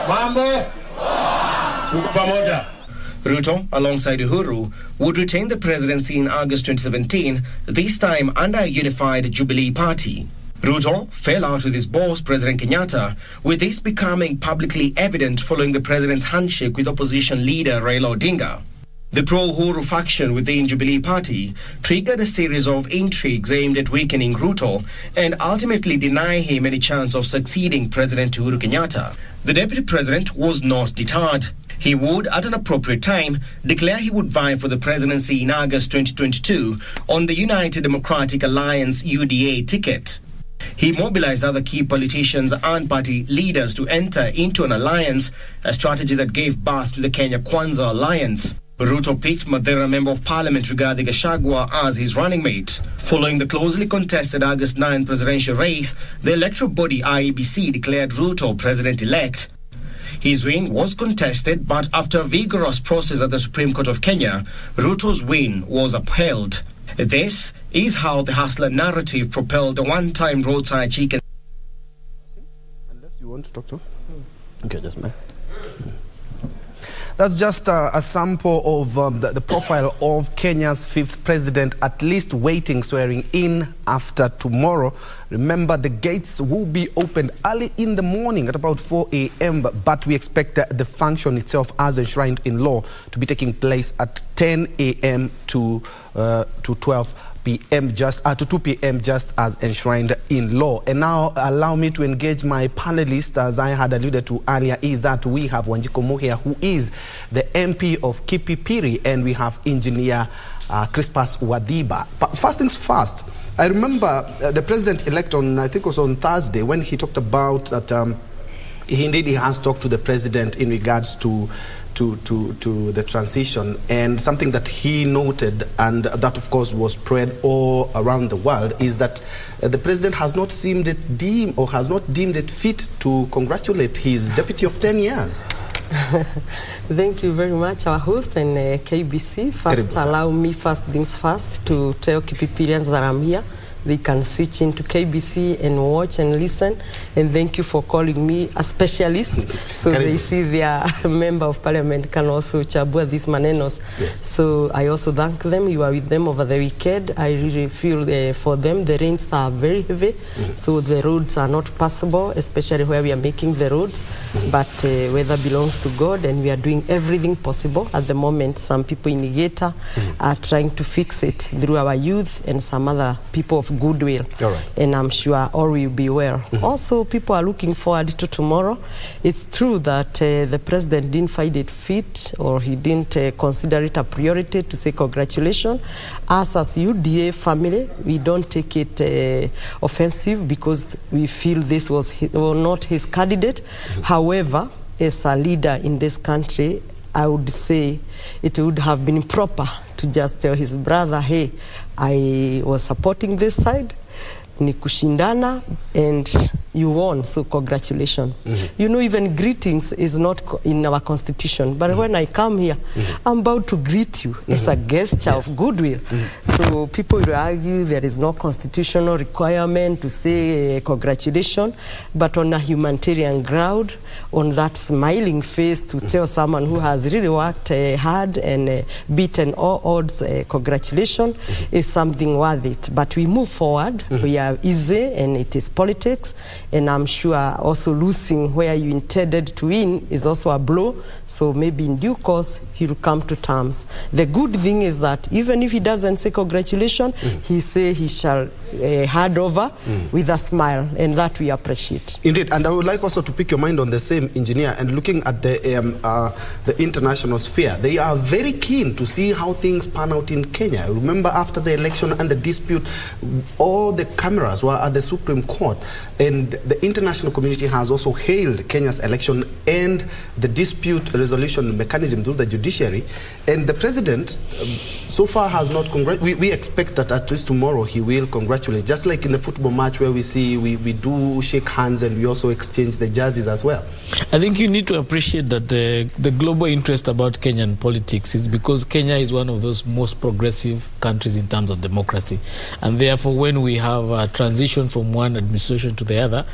Mambo. Tuko pamoja. Ruto, alongside Uhuru, would retain the presidency in August 2017, this time under a unified Jubilee party. Ruto fell out with his boss, President Kenyatta, with this becoming publicly evident following the president's handshake with opposition leader Raila Odinga. The pro-Uhuru faction within Jubilee Party triggered a series of intrigues aimed at weakening Ruto and ultimately deny him any chance of succeeding President Uhuru Kenyatta. The deputy president was not deterred. He would, at an appropriate time, declare he would vie for the presidency in August 2022 on the United Democratic Alliance UDA ticket. He mobilized other key politicians and party leaders to enter into an alliance, a strategy that gave birth to the Kenya Kwanza Alliance. Ruto picked Madeira Member of Parliament Rigathi Gachagua as his running mate. Following the closely contested August 9 presidential race, the electoral body IEBC declared Ruto president-elect. His win was contested, but after a vigorous process at the Supreme Court of Kenya, Ruto's win was upheld. This is how the hustler narrative propelled the one-time roadside chicken. Unless you want to talk to? Okay, just man. That's just a sample of the profile of Kenya's fifth president, at least waiting swearing in after tomorrow. Remember, the gates will be opened early in the morning at about 4 a.m. But we expect the function itself, as enshrined in law, to be taking place at 10 a.m. to 12 p.m. to 2 p.m. just as enshrined in law. And now allow me to engage my panelists, as I had alluded to earlier, is that we have Wanjiko Mohia, who is the MP of Kipipiri, and we have Engineer Crispus Wadiba. But first things first, I remember the president-elect on, I think it was on Thursday, when he talked about that he has talked to the president in regards to the transition, and something that he noted, and that of course was spread all around the world, is that the president has not deemed it fit to congratulate his deputy of 10 years. Thank you very much, our host and KBC. First, allow me first things first to tell Kipipirians that I'm here. They can switch into KBC and watch and listen. And thank you for calling me a specialist. So they see their member of parliament can also chabua these manenos. Yes. So I also thank them. You are with them over the weekend. I really feel for them the rains are very heavy. So the roads are not passable, especially where we are making the roads. But weather belongs to God, and we are doing everything possible. At the moment, some people in Nigeria are trying to fix it through our youth and some other people of goodwill. All right. And I'm sure all will be well. Also, people are looking forward to tomorrow. It's true that the president didn't find it fit, or he didn't consider it a priority to say congratulations. Us as UDA family, we don't take it offensive, because we feel this was not his candidate. However, as a leader in this country, I would say it would have been proper to just tell his brother, hey, I was supporting this side, ni kushindana, and you won, so congratulations. You know, even greetings is not in our constitution, but when I come here, I'm about to greet you as a gesture of goodwill. So people will argue there is no constitutional requirement to say congratulations, but on a humanitarian ground, on that smiling face, to tell someone who has really worked hard and beaten all odds, congratulations, is something worth it. But we move forward. We are easy, and it is politics. And I'm sure also losing where you intended to win is also a blow. So maybe in due course, he will come to terms. The good thing is that even if he doesn't say congratulations, he say he shall hand over with a smile, and that we appreciate. Indeed, and I would like also to pick your mind on the same, Engineer, and looking at the international sphere. They are very keen to see how things pan out in Kenya. Remember, after the election and the dispute, all the cameras were at the Supreme Court, and the international community has also hailed Kenya's election and the dispute resolution mechanism through the judiciary. And the president so far has not congratulated. We expect that at least tomorrow he will congratulate, just like in the football match where we see we do shake hands and we also exchange the jerseys as well. I think you need to appreciate that the global interest about Kenyan politics is because Kenya is one of those most progressive countries in terms of democracy. And therefore, when we have a transition from one administration to the other,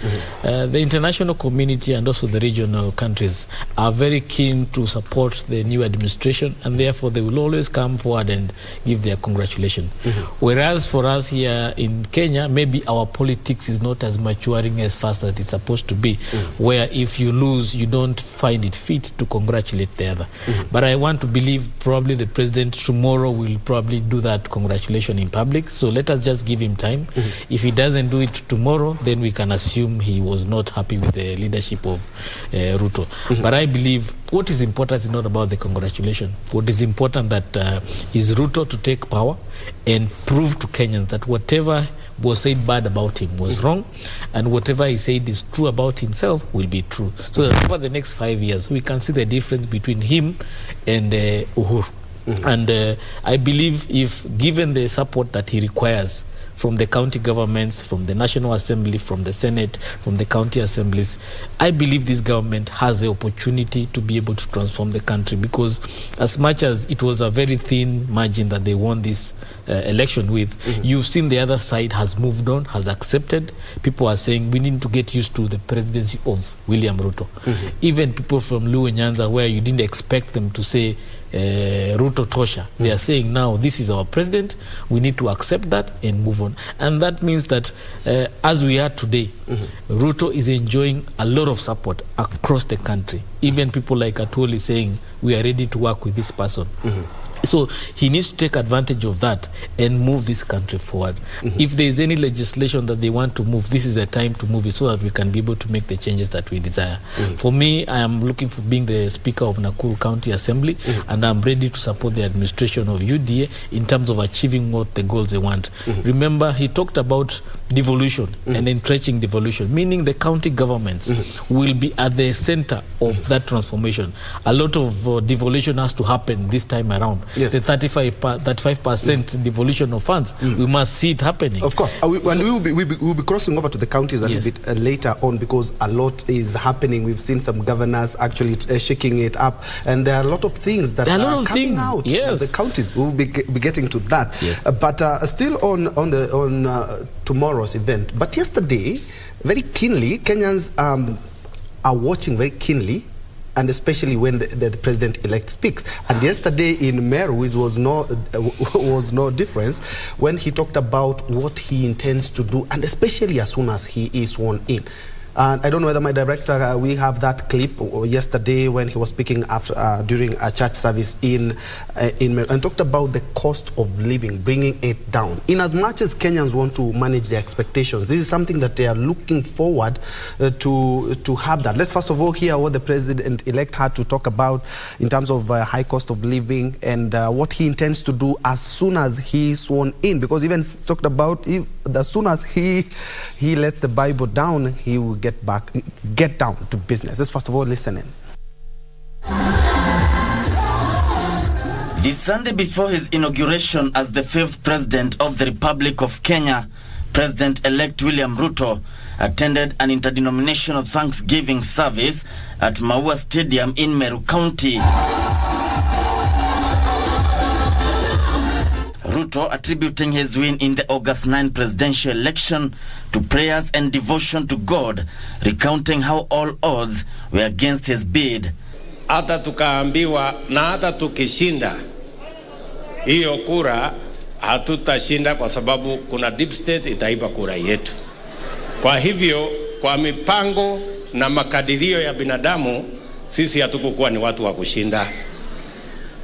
the international community and also the regional countries are very keen to support the new administration, and therefore they will always come forward and give their congratulations. Whereas for us here in Kenya, maybe our politics is not as maturing as fast as it's supposed to be, where if you lose, you don't find it fit to congratulate the other. But I want to believe probably the president tomorrow will probably do that congratulation in public. So let us just give him time. If he doesn't do it tomorrow, then we can assume he was not happy with the leadership of Ruto. But I believe what is important is not about the congratulation. What is important that is Ruto to take power and prove to Kenyans that whatever was said bad about him was wrong, and whatever he said is true about himself will be true. So that over the next 5 years, we can see the difference between him and Uhuru. And I believe if given the support that he requires from the county governments, from the National Assembly, from the Senate, from the county assemblies, I believe this government has the opportunity to be able to transform the country, because as much as it was a very thin margin that they won this election with, you've seen the other side has moved on, has accepted. People are saying we need to get used to the presidency of William Ruto. Even people from Luo Nyanza, where you didn't expect them to say Ruto Tosha, they are saying now this is our president, we need to accept that and move on. And that means that as we are today, Ruto is enjoying a lot of support across the country. Even people like Atwoli saying we are ready to work with this person. So he needs to take advantage of that and move this country forward. If there is any legislation that they want to move, this is the time to move it so that we can be able to make the changes that we desire. For me, I am looking for being the Speaker of Nakuru County Assembly, and I'm ready to support the administration of UDA in terms of achieving what the goals they want. Remember, he talked about devolution and entrenching devolution, meaning the county governments will be at the center of that transformation. A lot of devolution has to happen this time around. Yes. The 35% devolution of funds, we must see it happening. Of course. We'll be crossing over to the counties a little bit later on, because a lot is happening. We've seen some governors actually shaking it up, and there are a lot of things that are coming out of the counties. We'll be getting to that. But still on tomorrow's event. But yesterday, very keenly, Kenyans are watching very keenly, and especially when the president-elect speaks. And yesterday in Meru, it was no difference when he talked about what he intends to do, and especially as soon as he is sworn in. And I don't know whether my director, we have that clip yesterday when he was speaking after during a church service in Meru, and talked about the cost of living, bringing it down. In as much as Kenyans want to manage their expectations, this is something that they are looking forward to have that. Let's first of all hear what the president-elect had to talk about in terms of high cost of living and what he intends to do as soon as he is sworn in. Because even talked about as soon as he lets the Bible down, he will get down to business. Let's first of all listen in. This Sunday before his inauguration as the 5th President of the Republic of Kenya, President-elect William Ruto attended an interdenominational Thanksgiving service at Maua Stadium in Meru County. Ruto attributing his win in the August 9 presidential election to prayers and devotion to God, recounting how all odds were against his bid. Hata tukaambiwa na hata tukishinda hiyo kura hatutashinda kwa sababu kuna deep state itaiba kura yetu. Kwa hivyo kwa mipango na makadirio ya binadamu sisi hatukukuwa ni watu wa kushinda.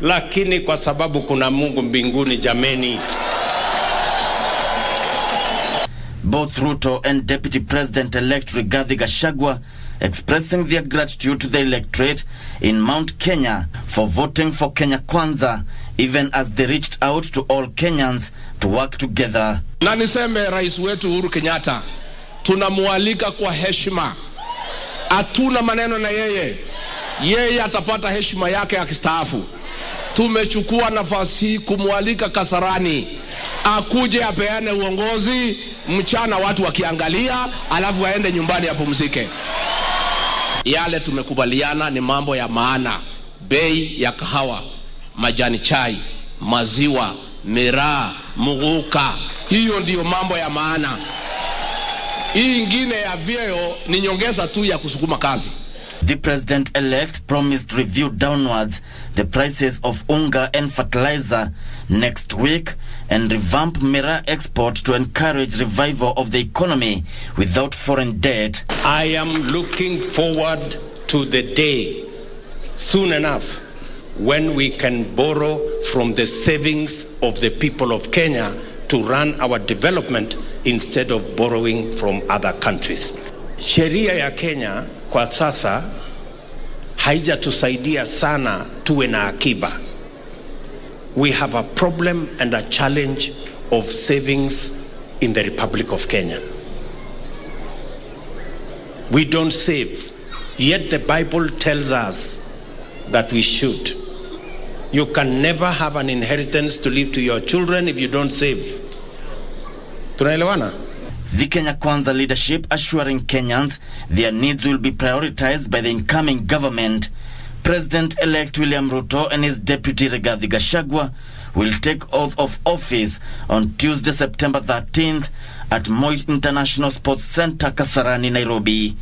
Lakini kwa sababu kuna Mungu mbinguni, jameni. Both Ruto and Deputy President-elect Rigathi Gachagua expressing their gratitude to the electorate in Mount Kenya for voting for Kenya Kwanza, even as they reached out to all Kenyans to work together. Na niseme rais wetu Uhuru Kenyatta, tunamualika kwa heshima. Hatuna maneno na yeye. Yeye atapata heshima yake akistaafu. Tumechukua nafasi kumwalika Kasarani akuje apeane uongozi mchana watu wakiangalia, alafu aende nyumbani apumzike. Yale tumekubaliana ni mambo ya maana: bei ya kahawa, majani chai, maziwa, miraa, muguka. Hiyo ndiyo mambo ya maana. Hii ingine ya vyeo ni nyongeza tu ya kusukuma kazi. The president-elect promised to review downwards the prices of unga and fertilizer next week and revamp miraa export to encourage revival of the economy without foreign debt. I am looking forward to the day, soon enough, when we can borrow from the savings of the people of Kenya to run our development instead of borrowing from other countries. Sheria ya Kenya kwa sasa haijatusaidia sana tuwe na akiba. We have a problem and a challenge of savings in the Republic of Kenya. We don't save, yet the Bible tells us that we should. You can never have an inheritance to leave to your children if you don't save. Tunaelewana? The Kenya Kwanza leadership assuring Kenyans their needs will be prioritized by the incoming government. President-elect William Ruto and his deputy Rigathi Gachagua will take oath of office on Tuesday, September 13th at Moi International Sports Center, Kasarani, Nairobi.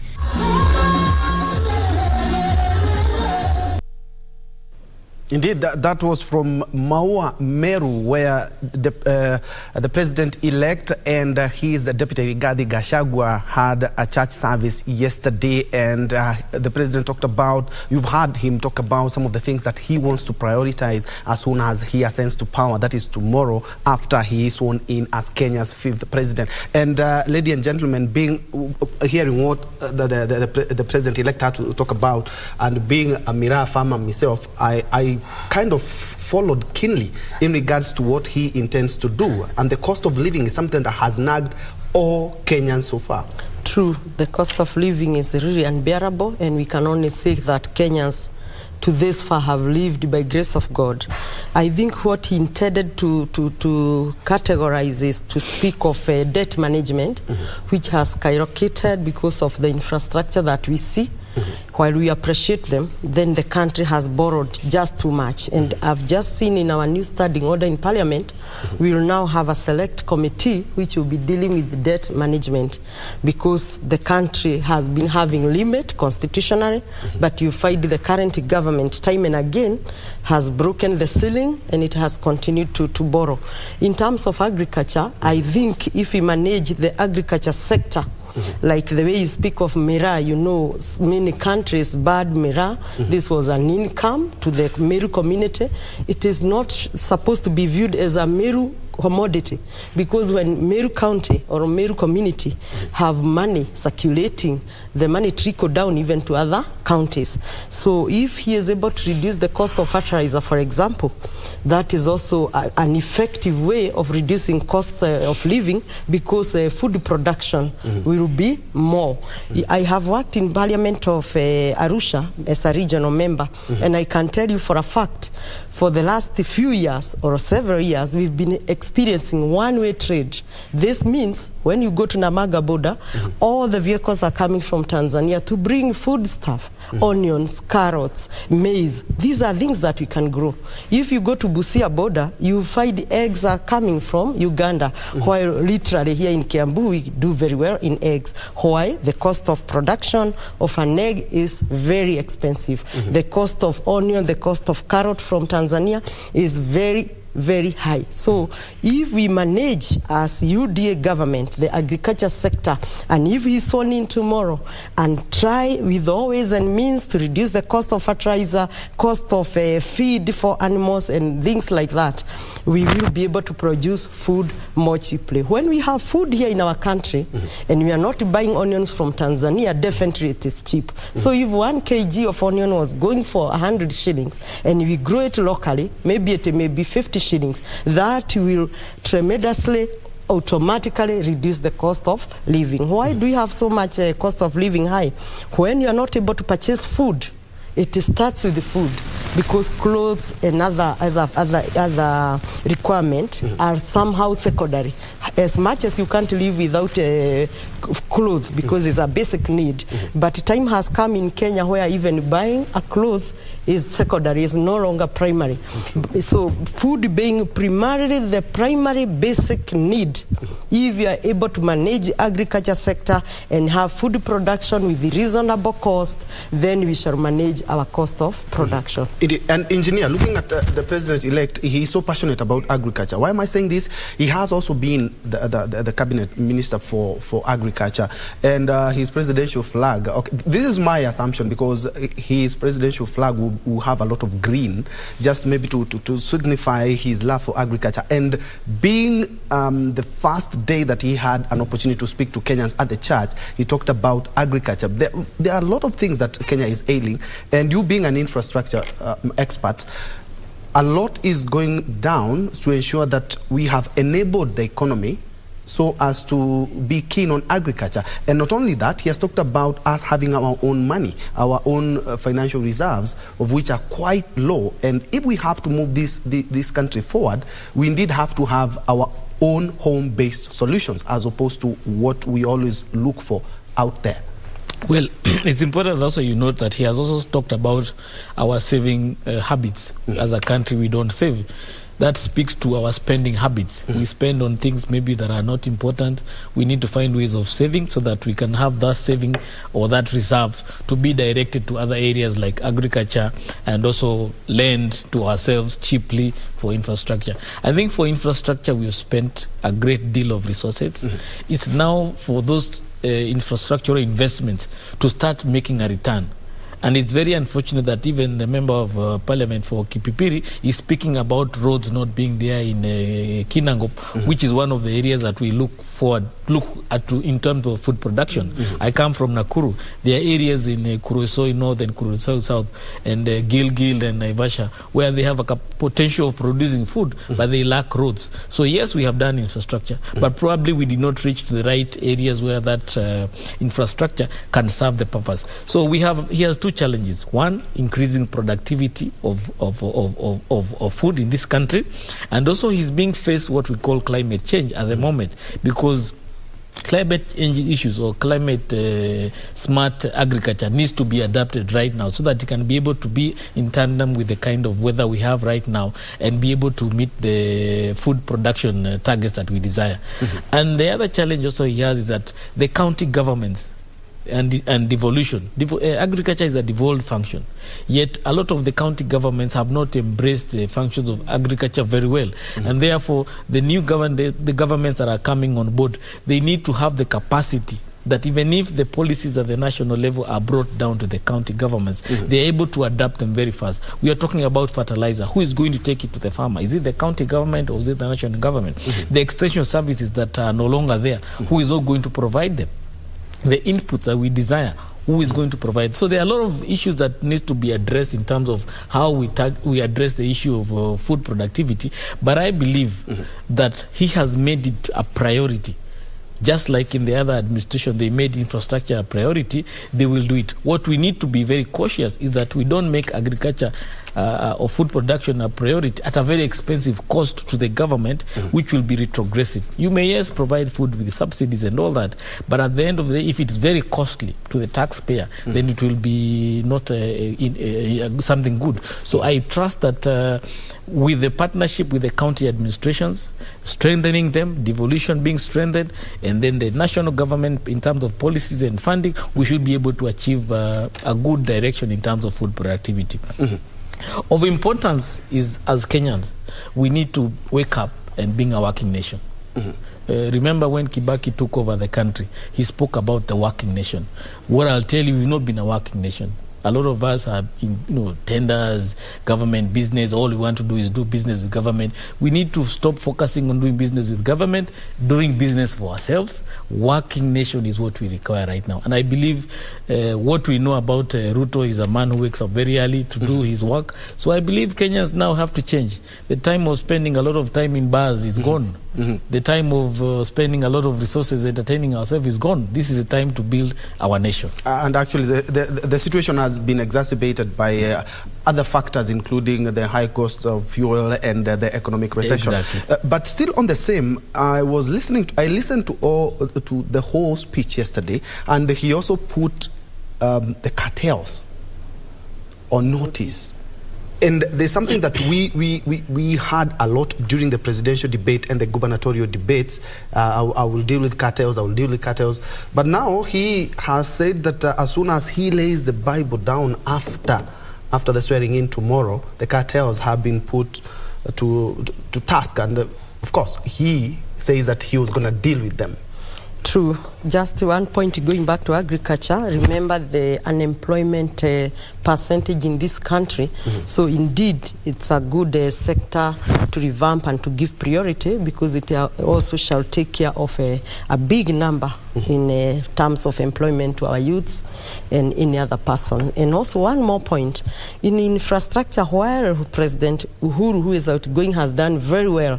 Indeed, that was from Maua, Meru, where the president-elect and his deputy Rigathi Gachagua had a church service yesterday, and the president talked about, you've heard him talk about some of the things that he wants to prioritize as soon as he ascends to power, that is tomorrow, after he is sworn in as Kenya's 5th president. And ladies and gentlemen, hearing what the president-elect had to talk about, and being a miraa farmer myself, I kind of followed keenly in regards to what he intends to do. And the cost of living is something that has nagged all Kenyans so far. True, the cost of living is really unbearable, and we can only say that Kenyans to this far have lived by grace of God. I think what he intended to categorize is to speak of debt management, which has skyrocketed because of the infrastructure that we see. While we appreciate them, then the country has borrowed just too much. And I've just seen in our new standing order in Parliament, we will now have a select committee which will be dealing with debt management, because the country has been having limit constitutionally, but you find the current government time and again has broken the ceiling, and it has continued to borrow. In terms of agriculture, I think if we manage the agriculture sector, like the way you speak of miraa, you know, many countries banned miraa. This was an income to the Meru community. It is not supposed to be viewed as a Meru commodity, because when Meru County or Meru community have money circulating, the money trickle down even to other counties. So if he is able to reduce the cost of fertilizer, for example, that is also an effective way of reducing cost of living, because food production will be more. I have worked in Parliament of Arusha as a regional member, and I can tell you for a fact, for the last few years or several years, we've been experiencing one-way trade. This means when you go to Namaga border, all the vehicles are coming from Tanzania to bring food stuff, onions, carrots, maize. These are things that we can grow. If you go to Busia border, you find eggs are coming from Uganda, while literally here in Kiambu we do very well in eggs. Why? The cost of production of an egg is very expensive. The cost of onion, the cost of carrot from Tanzania is very high. So if we manage as UDA government the agriculture sector, and if he's sworn in tomorrow, and try with all ways and means to reduce the cost of fertilizer, cost of feed for animals and things like that, we will be able to produce food more cheaply. When we have food here in our country, and we are not buying onions from Tanzania, definitely it is cheap. So if 1 kg of onion was going for 100 shillings, and we grow it locally, maybe it may be 50 shillings. That will tremendously automatically reduce the cost of living. Why do we have so much cost of living high? When you are not able to purchase food, it starts with the food, because clothes and other requirements are somehow secondary. As much as you can't live without clothes because it's a basic need, but time has come in Kenya where even buying a cloth is secondary, is no longer primary. So food being primarily the primary basic need, if you are able to manage agriculture sector and have food production with reasonable cost, then we shall manage our cost of production. And engineer, looking at the president-elect, he is so passionate about agriculture. Why am I saying this? He has also been the cabinet minister for agriculture, and his presidential flag, okay, this is my assumption, because his presidential flag will have a lot of green, just maybe to signify his love for agriculture. And being the first day that he had an opportunity to speak to Kenyans at the church, he talked about agriculture. There are a lot of things that Kenya is ailing, and you being an infrastructure expert, a lot is going down to ensure that we have enabled the economy so as to be keen on agriculture. And not only that, he has talked about us having our own money, our own financial reserves, of which are quite low. And if we have to move this country forward, we indeed have to have our own home-based solutions, as opposed to what we always look for out there. Well, it's important also you note that he has also talked about our saving habits. As a country, we don't save. That speaks to our spending habits. We spend on things maybe that are not important. We need to find ways of saving so that we can have that saving or that reserve to be directed to other areas like agriculture, and also lend to ourselves cheaply for infrastructure. I think for infrastructure, we've spent a great deal of resources. It's now for those infrastructural investments to start making a return. And it's very unfortunate that even the member of parliament for Kipipiri is speaking about roads not being there in Kinangop, which is one of the areas that we look at in terms of food production. I come from Nakuru. There are areas in Kuruso North and Kuruso South and Gilgil and Naivasha where they have a potential of producing food, but they lack roads. So yes, we have done infrastructure, but probably we did not reach to the right areas where that infrastructure can serve the purpose. So he has two challenges. One, increasing productivity of food in this country, and also he's being faced what we call climate change at the moment, because climate change issues or climate smart agriculture needs to be adapted right now so that it can be able to be in tandem with the kind of weather we have right now and be able to meet the food production targets that we desire. And the other challenge also he has is that the county governments and devolution. Agriculture is a devolved function, yet a lot of the county governments have not embraced the functions of agriculture very well, and therefore the new the governments that are coming on board, they need to have the capacity that even if the policies at the national level are brought down to the county governments, they're able to adapt them very fast. We are talking about fertilizer. Who is going to take it to the farmer? Is it the county government or is it the national government? The extension services that are no longer there, who is all going to provide them? The inputs that we desire, who is going to provide? So there are a lot of issues that need to be addressed in terms of how we address the issue of food productivity. But I believe that he has made it a priority. Just like in the other administration, they made infrastructure a priority, they will do it. What we need to be very cautious is that we don't make agriculture or food production a priority at a very expensive cost to the government, which will be retrogressive. You may, yes, provide food with subsidies and all that, but at the end of the day, if it's very costly to the taxpayer, then it will be not something good. So I trust that with the partnership with the county administrations, strengthening them, devolution being strengthened, and then the national government in terms of policies and funding, we should be able to achieve a good direction in terms of food productivity. Of importance is, as Kenyans, we need to wake up and being a working nation. Remember when Kibaki took over the country, he spoke about the working nation. What I'll tell you, we've not been a working nation. A lot of us are in tenders, government business. All we want to do is do business with government. We need to stop focusing on doing business with government, doing business for ourselves. Working nation is what we require right now. And I believe what we know about Ruto is a man who wakes up very early to do his work. So I believe Kenyans now have to change. The time of spending a lot of time in bars is gone. The time of spending a lot of resources entertaining ourselves is gone. This is a time to build our nation. And actually, the situation has been exacerbated by other factors, including the high cost of fuel and the economic recession. Exactly. But still on the same, I listened to the whole speech yesterday, and he also put the cartels on notice. And there's something that we had a lot during the presidential debate and the gubernatorial debates. I will deal with cartels, But now he has said that as soon as he lays the Bible down after the swearing in tomorrow, the cartels have been put to task. And of course, he says that he was going to deal with them. True. Just one point going back to agriculture. Remember the unemployment percentage in this country. So indeed, it's a good sector to revamp and to give priority, because it also shall take care of a big number in terms of employment to our youths and any other person. And also one more point. In infrastructure, while President Uhuru, who is outgoing, has done very well,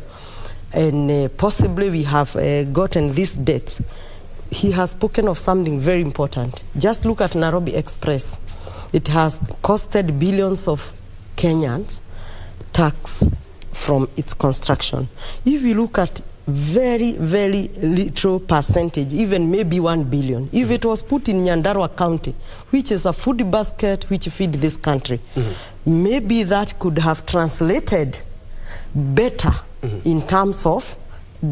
and possibly we have gotten this debt, he has spoken of something very important. Just look at Nairobi Express. It has costed billions of Kenyans tax from its construction. If you look at very, very little percentage, even maybe 1 billion, if it was put in Nyandarua County, which is a food basket which feeds this country, maybe that could have translated better in terms of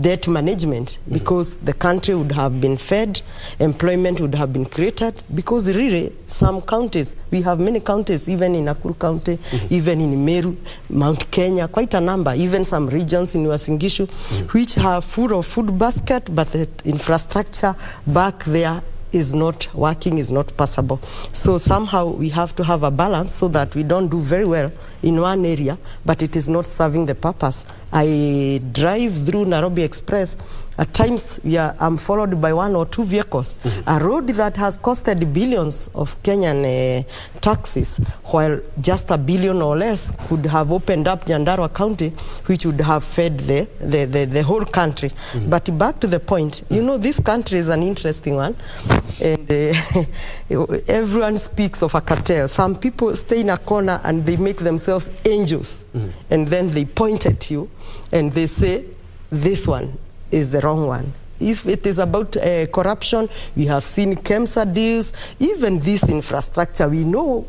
debt management, because the country would have been fed, employment would have been created, because really some counties, we have many counties, even in Nakuru County, even in Meru, Mount Kenya, quite a number, even some regions in Uasin Gishu, which have full of food basket, but the infrastructure back there is not working, is not possible. So somehow we have to have a balance so that we don't do very well in one area, but it is not serving the purpose. I drive through Nairobi Express. At times, I'm followed by 1 or 2 vehicles. A road that has costed billions of Kenyan taxes, while just $1 billion or less could have opened up Nyandarua County, which would have fed the whole country. But back to the point, you know, this country is an interesting one. And everyone speaks of a cartel. Some people stay in a corner and they make themselves angels. And then they point at you and they say, this one is the wrong one. If it is about corruption, we have seen KEMSA deals, even this infrastructure, we know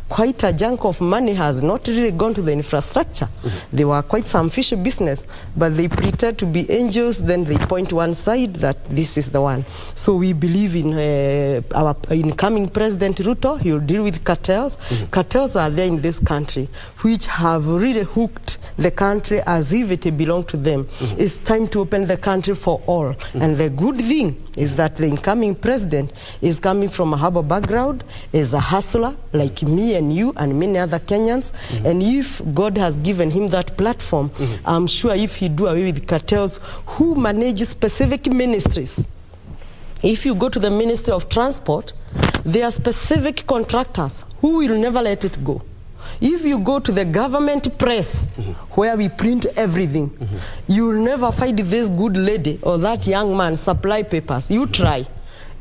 quite a chunk of money has not really gone to the infrastructure. They were quite some fishy business, but they pretend to be angels, then they point one side that this is the one. So we believe in our incoming President Ruto. He will deal with cartels. Cartels are there in this country, which have really hooked the country as if it belonged to them. It's time to open the country for all. And the good thing is that the incoming president is coming from a humble background, is a hustler like me and you and many other Kenyans. And if God has given him that platform, I'm sure if he do away with cartels who manage specific ministries. If you go to the Ministry of Transport, there are specific contractors who will never let it go. If you go to the government press, where we print everything, you will never find this good lady or that young man supply papers. You try.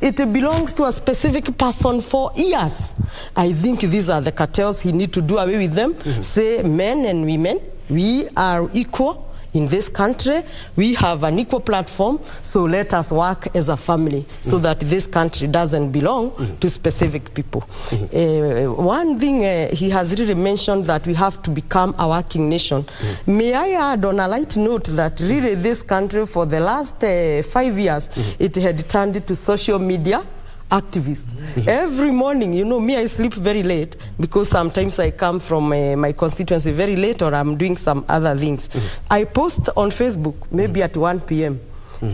It belongs to a specific person for years. I think these are the cartels. He need to do away with them. Say, men and women, we are equal in this country. We have an equal platform, so let us work as a family so that this country doesn't belong to specific people. One thing he has really mentioned, that we have to become a working nation. May I add on a light note that really this country for the last 5 years, it had turned to social media activist. Every morning, you know, me, I sleep very late because sometimes I come from my constituency very late, or I'm doing some other things. I post on Facebook maybe at 1 p.m.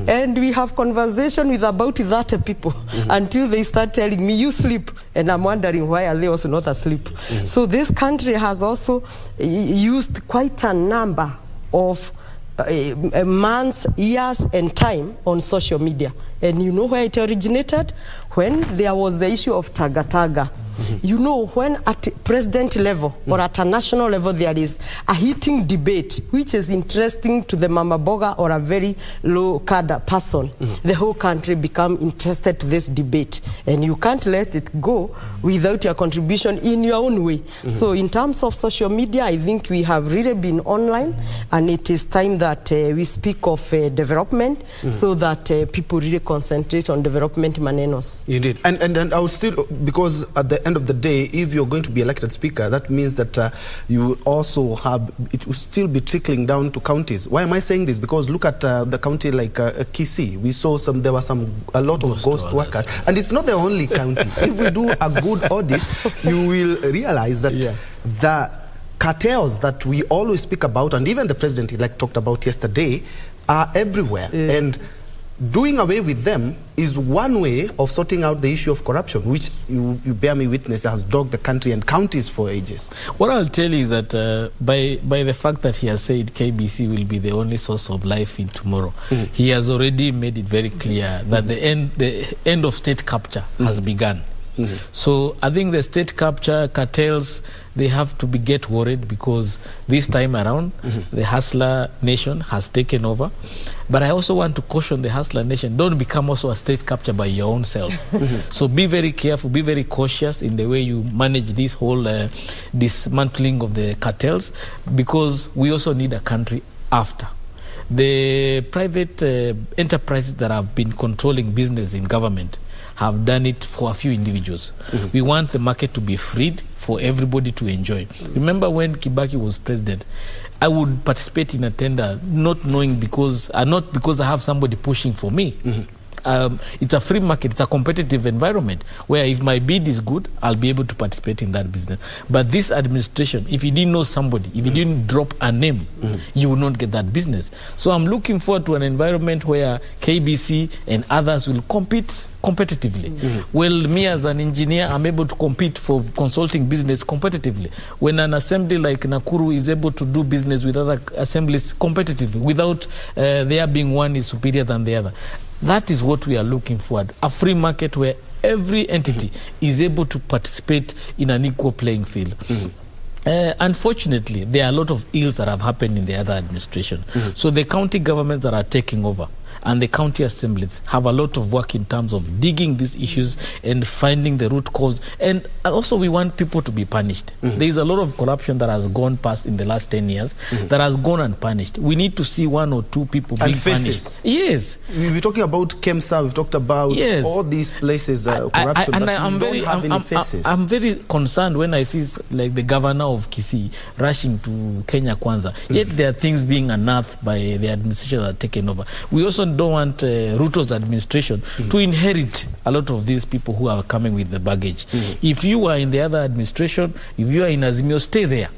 And we have conversation with about 30 people until they start telling me, you sleep. And I'm wondering, why are they also not asleep? So this country has also used quite a number of months, years, and time on social media. And you know where it originated? When there was the issue of Taga. You know, when at president level or at a national level there is a heating debate which is interesting to the mama boga or a very low cadre person, the whole country become interested to this debate, and you can't let it go without your contribution in your own way. So in terms of social media, I think we have really been online, and it is time that we speak of development so that people really concentrate on development manenos. Indeed. And I would still, because at the end of the day, if you're going to be elected speaker, that means that you also have, it will still be trickling down to counties. Why am I saying this? Because look at the county like Kisii. We saw there were a lot of ghost workers, and it's not the only county. If we do a good audit, you will realize that the cartels that we always speak about, and even the president-elect talked about yesterday, are everywhere. And doing away with them is one way of sorting out the issue of corruption, which you bear me witness has dogged the country and counties for ages. What I'll tell you is that by the fact that he has said KBC will be the only source of live feed tomorrow, he has already made it very clear that the end of state capture has begun. So I think the state capture cartels, they have to get worried, because this time around the hustler nation has taken over. But I also want to caution the hustler nation, don't become also a state capture by your own self. So be very careful, be very cautious in the way you manage this whole dismantling of the cartels, because we also need a country after. The private enterprises that have been controlling business in government have done it for a few individuals. We want the market to be freed for everybody to enjoy. Remember when Kibaki was president, I would participate in a tender not knowing not because I have somebody pushing for me. It's a free market, it's a competitive environment where if my bid is good, I'll be able to participate in that business. But this administration, if you didn't know somebody, if you didn't drop a name, you will not get that business. So I'm looking forward to an environment where KBC and others will compete competitively. Well, me as an engineer, I'm able to compete for consulting business competitively. When an assembly like Nakuru is able to do business with other assemblies competitively, without there being one is superior than the other. That is what we are looking for, a free market where every entity is able to participate in an equal playing field. Unfortunately, there are a lot of ills that have happened in the other administration. So the county governments that are taking over and the county assemblies have a lot of work in terms of digging these issues and finding the root cause. And also we want people to be punished. There is a lot of corruption that has gone past in the last 10 years that has gone unpunished. We need to see 1 or 2 people being punished. Yes. We're talking about KEMSA, we've talked about all these places, corruption, I'm very concerned when I see like the governor of Kisii rushing to Kenya Kwanza. Yet there are things being unearthed by the administration that are taken over. We also don't want Ruto's administration to inherit a lot of these people who are coming with the baggage. If you are in the other administration, if you are in Azimio, stay there.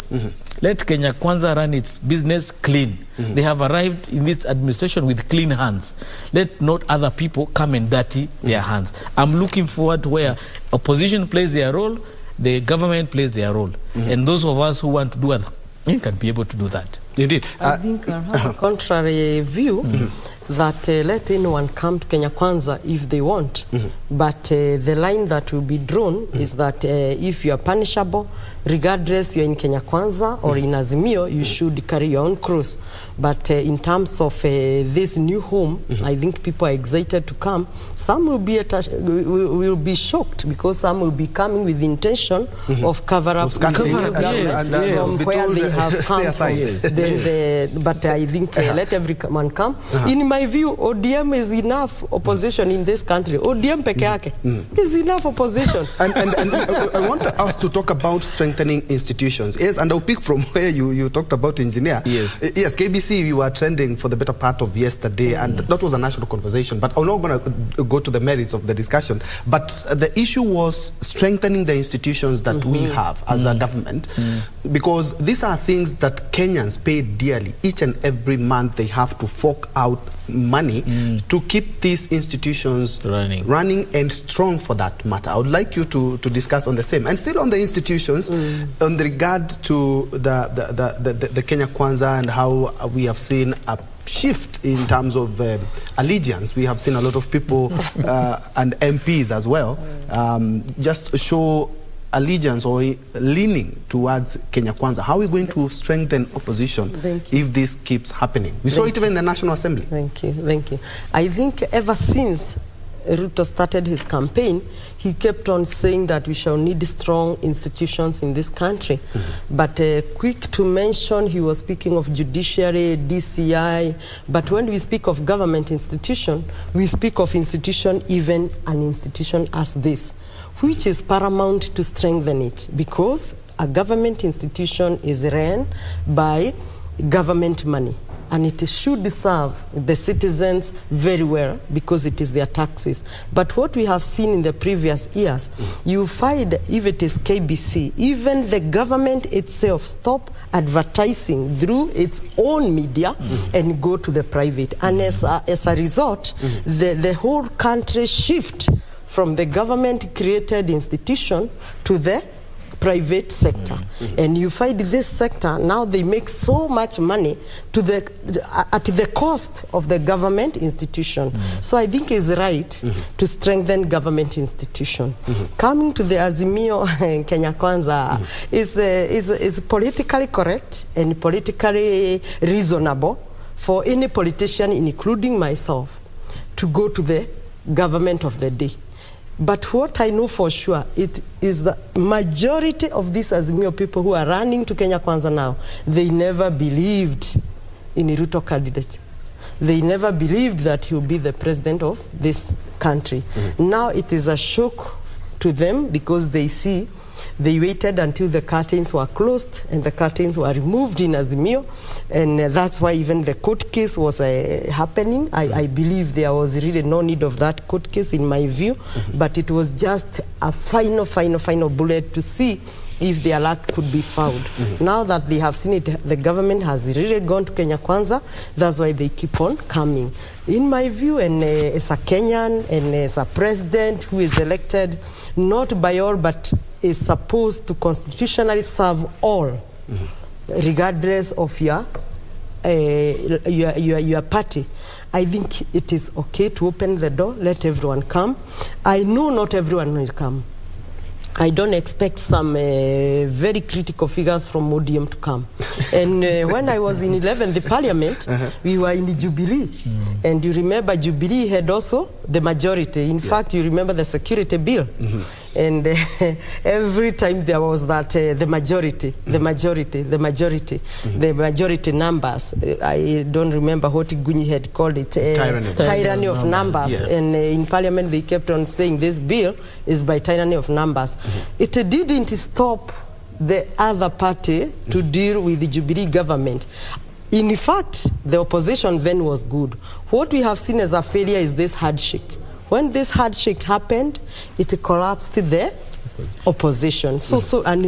Let Kenya Kwanza run its business clean. They have arrived in this administration with clean hands. Let not other people come and dirty their hands. I'm looking forward to where opposition plays their role, the government plays their role. And those of us who want to do it, you can be able to do that. Indeed. I think I have a contrary view that let anyone come to Kenya Kwanza if they want. But the line that will be drawn is that if you are punishable, regardless you're in Kenya Kwanza or in Azimio, you should carry your own cross. But in terms of this new home, I think people are excited to come. Some will be shocked because some will be coming with the intention of cover up from where they have come from. But I think let everyone come. In my view, ODM is enough opposition in this country. ODM peke yake is enough opposition. And I want us to talk about strengthening institutions. Yes, and I'll pick from where you talked about engineer. Yes, KBC, we were trending for the better part of yesterday, and that was a national conversation. But I'm not going to go to the merits of the discussion. But the issue was strengthening the institutions that we have as a government, because these are things that Kenyans pay dearly. Each and every month they have to fork out money to keep these institutions running and strong for that matter. I would like you to discuss on the same. And still on the institutions, on regard to the Kenya Kwanza and how we have seen a shift in terms of allegiance. We have seen a lot of people and MPs as well just show allegiance or leaning towards Kenya Kwanza. How are we going to strengthen opposition if this keeps happening? We saw it even in the National Assembly. Thank you. I think ever since Ruto started his campaign, he kept on saying that we shall need strong institutions in this country. But quick to mention, he was speaking of judiciary, DCI, but when we speak of government institution, we speak of institution, even an institution as this, which is paramount to strengthen it, because a government institution is ran by government money. And it should serve the citizens very well because it is their taxes. But what we have seen in the previous years, you find if it is KBC, even the government itself stop advertising through its own media and go to the private. And as a result, the whole country shift from the government-created institution to the private sector. And you find this sector, now they make so much money at the cost of the government institution. So I think it's right to strengthen government institution. Coming to the Azimio Kenya Kwanza is politically correct and politically reasonable for any politician, including myself, to go to the government of the day. But what I know for sure, it is the majority of these Azimio people who are running to Kenya Kwanza now, they never believed in a Ruto candidate. They never believed that he will be the president of this country. Now it is a shock to them because they see, they waited until the curtains were closed and the curtains were removed in Azimio, and that's why even the court case was happening. I believe there was really no need of that court case in my view, but it was just a final bullet to see if their luck could be found. Now that they have seen it, the government has really gone to Kenya Kwanza, that's why they keep on coming. In my view, and as a Kenyan and as a president who is elected, not by all, but is supposed to constitutionally serve all, regardless of your party. I think it is okay to open the door, let everyone come. I know not everyone will come. I don't expect some very critical figures from Modium to come. And when I was in 11th parliament, we were in the Jubilee. And you remember Jubilee had also the majority. In fact, you remember the security bill. And every time there was that the majority numbers. I don't remember what Gunyi had called it. Tyranny of numbers. Yes. And in parliament they kept on saying this bill is by tyranny of numbers. It didn't stop the other party to deal with the Jubilee government. In fact, the opposition then was good. What we have seen as a failure is this handshake. When this handshake happened, it collapsed the opposition. And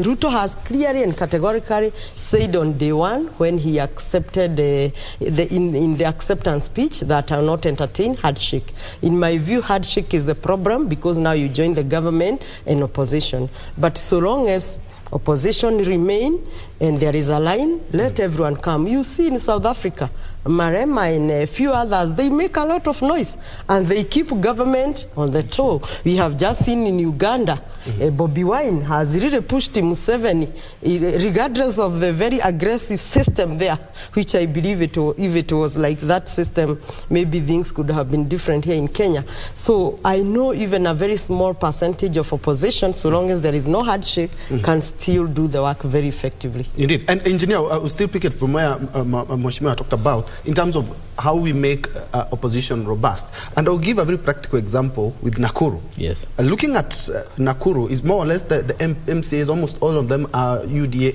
Ruto has clearly and categorically said on day one when he accepted in the acceptance speech that I will not entertain handshake. In my view, handshake is the problem because now you join the government and opposition. But so long as opposition remain and there is a line, let everyone come. You see in South Africa, Marema and a few others, they make a lot of noise and they keep government on the toe. We have just seen in Uganda, Bobi Wine has really pushed Museveni, regardless of the very aggressive system there, which I believe if it was like that system, maybe things could have been different here in Kenya. So I know even a very small percentage of opposition, so long as there is no handshake, can still do the work very effectively. Indeed. And engineer, I will still pick it from where Mheshimiwa talked about in terms of how we make opposition robust. And I'll give a very practical example with Nakuru. Yes. Looking at Nakuru is more or less the MCAs, almost all of them are UDA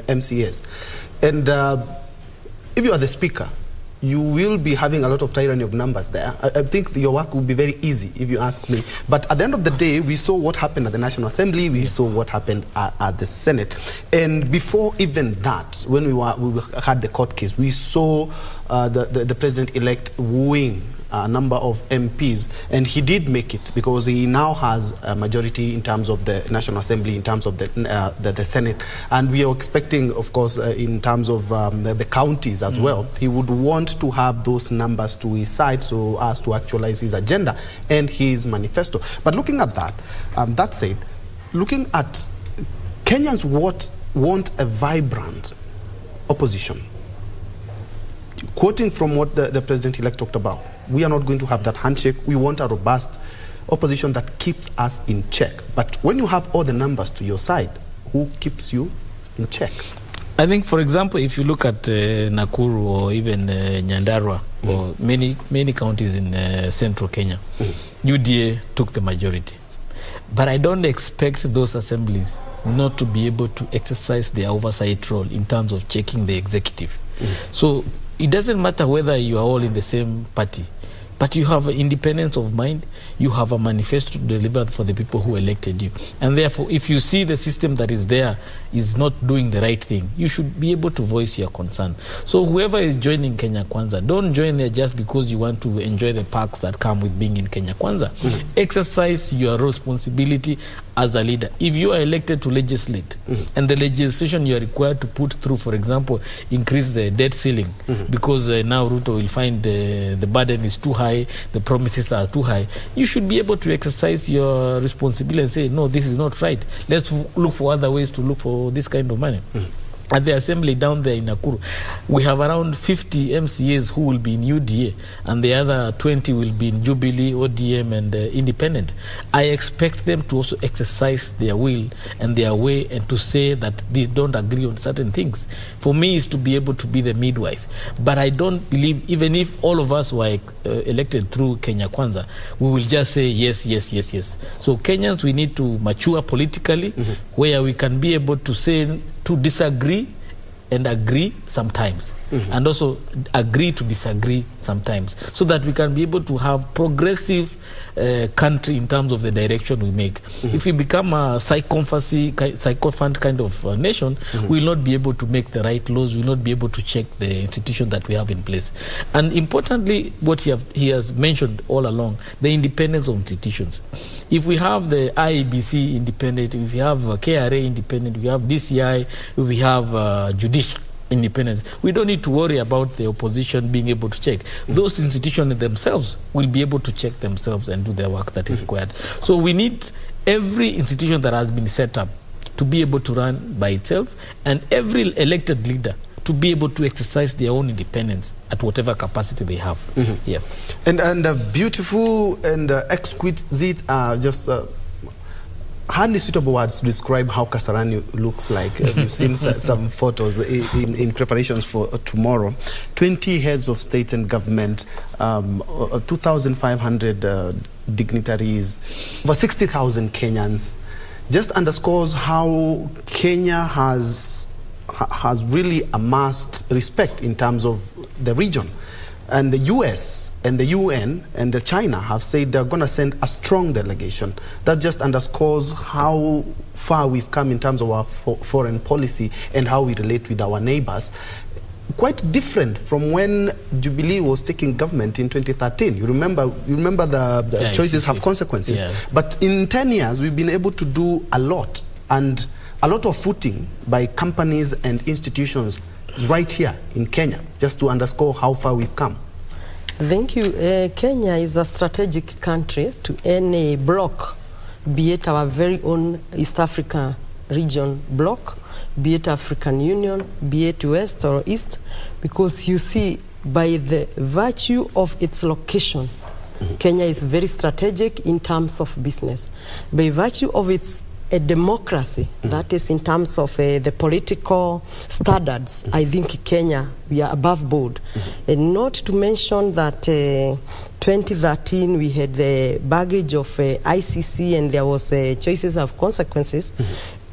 MCAs. And if you are the speaker, you will be having a lot of tyranny of numbers there. I think your work will be very easy if you ask me. But at the end of the day, we saw what happened at the National Assembly, we saw what happened at the Senate. And before even that, when we had the court case, we saw the president-elect wooing a number of MPs, and he did make it because he now has a majority in terms of the National Assembly, in terms of the Senate, and we are expecting, of course, in terms of the counties as well, he would want to have those numbers to his side so as to actualize his agenda and his manifesto. But looking at that, that said, looking at Kenyans want a vibrant opposition. Quoting from what the president-elect talked about, we are not going to have that handshake. We want a robust opposition that keeps us in check. But when you have all the numbers to your side, who keeps you in check? I think, for example, if you look at Nakuru or even Nyandarua or many counties in central Kenya, UDA took the majority. But I don't expect those assemblies not to be able to exercise their oversight role in terms of checking the executive. So it doesn't matter whether you are all in the same party, but you have independence of mind, you have a manifesto to deliver for the people who elected you. And therefore, if you see the system that is there is not doing the right thing, you should be able to voice your concern. So whoever is joining Kenya Kwanza, don't join there just because you want to enjoy the perks that come with being in Kenya Kwanza. Exercise your responsibility as a leader. If you are elected to legislate, and the legislation you are required to put through, for example, increase the debt ceiling, because now Ruto will find the burden is too high, the promises are too high, you should be able to exercise your responsibility and say, no, this is not right. Let's look for other ways to look for this kind of money. At the assembly down there in Nakuru, we have around 50 MCAs who will be in UDA, and the other 20 will be in Jubilee, ODM, and Independent. I expect them to also exercise their will and their way and to say that they don't agree on certain things. For me, is to be able to be the midwife. But I don't believe, even if all of us were elected through Kenya Kwanza, we will just say yes, yes, yes, yes. So Kenyans, we need to mature politically, where we can be able to say, to disagree and agree sometimes, and also agree to disagree sometimes, so that we can be able to have progressive country in terms of the direction we make. If we become a sycophant kind of nation, we will not be able to make the right laws, we will not be able to check the institution that we have in place. And importantly, what he has mentioned all along, the independence of institutions. If we have the IEBC independent, if we have KRA independent, we have DCI, if we have judicial independence, we don't need to worry about the opposition being able to check. Those institutions themselves will be able to check themselves and do their work that is required. So we need every institution that has been set up to be able to run by itself, and every elected leader to be able to exercise their own independence at whatever capacity they have. Yes. And beautiful and exquisite are just hardly suitable words to describe how Kasarani looks like. We've seen some photos in preparations for tomorrow. 20 heads of state and government, 2,500 dignitaries, over 60,000 Kenyans. Just underscores how Kenya has really amassed respect in terms of the region. And the US and the UN and the China have said they're going to send a strong delegation. That just underscores how far we've come in terms of our foreign policy and how we relate with our neighbors. Quite different from when Jubilee was taking government in 2013. You remember the choices have consequences. Yeah. But in 10 years, we've been able to do a lot, and a lot of footing by companies and institutions right here in Kenya, just to underscore how far we've come. Thank you. Kenya is a strategic country to any bloc, be it our very own East Africa region bloc, be it African Union, be it West or East, because you see, by the virtue of its location, Kenya is very strategic in terms of business. By virtue of its democracy, that is in terms of the political standards, I think Kenya, we are above board. And not to mention that 2013 we had the baggage of ICC and there was choices of consequences.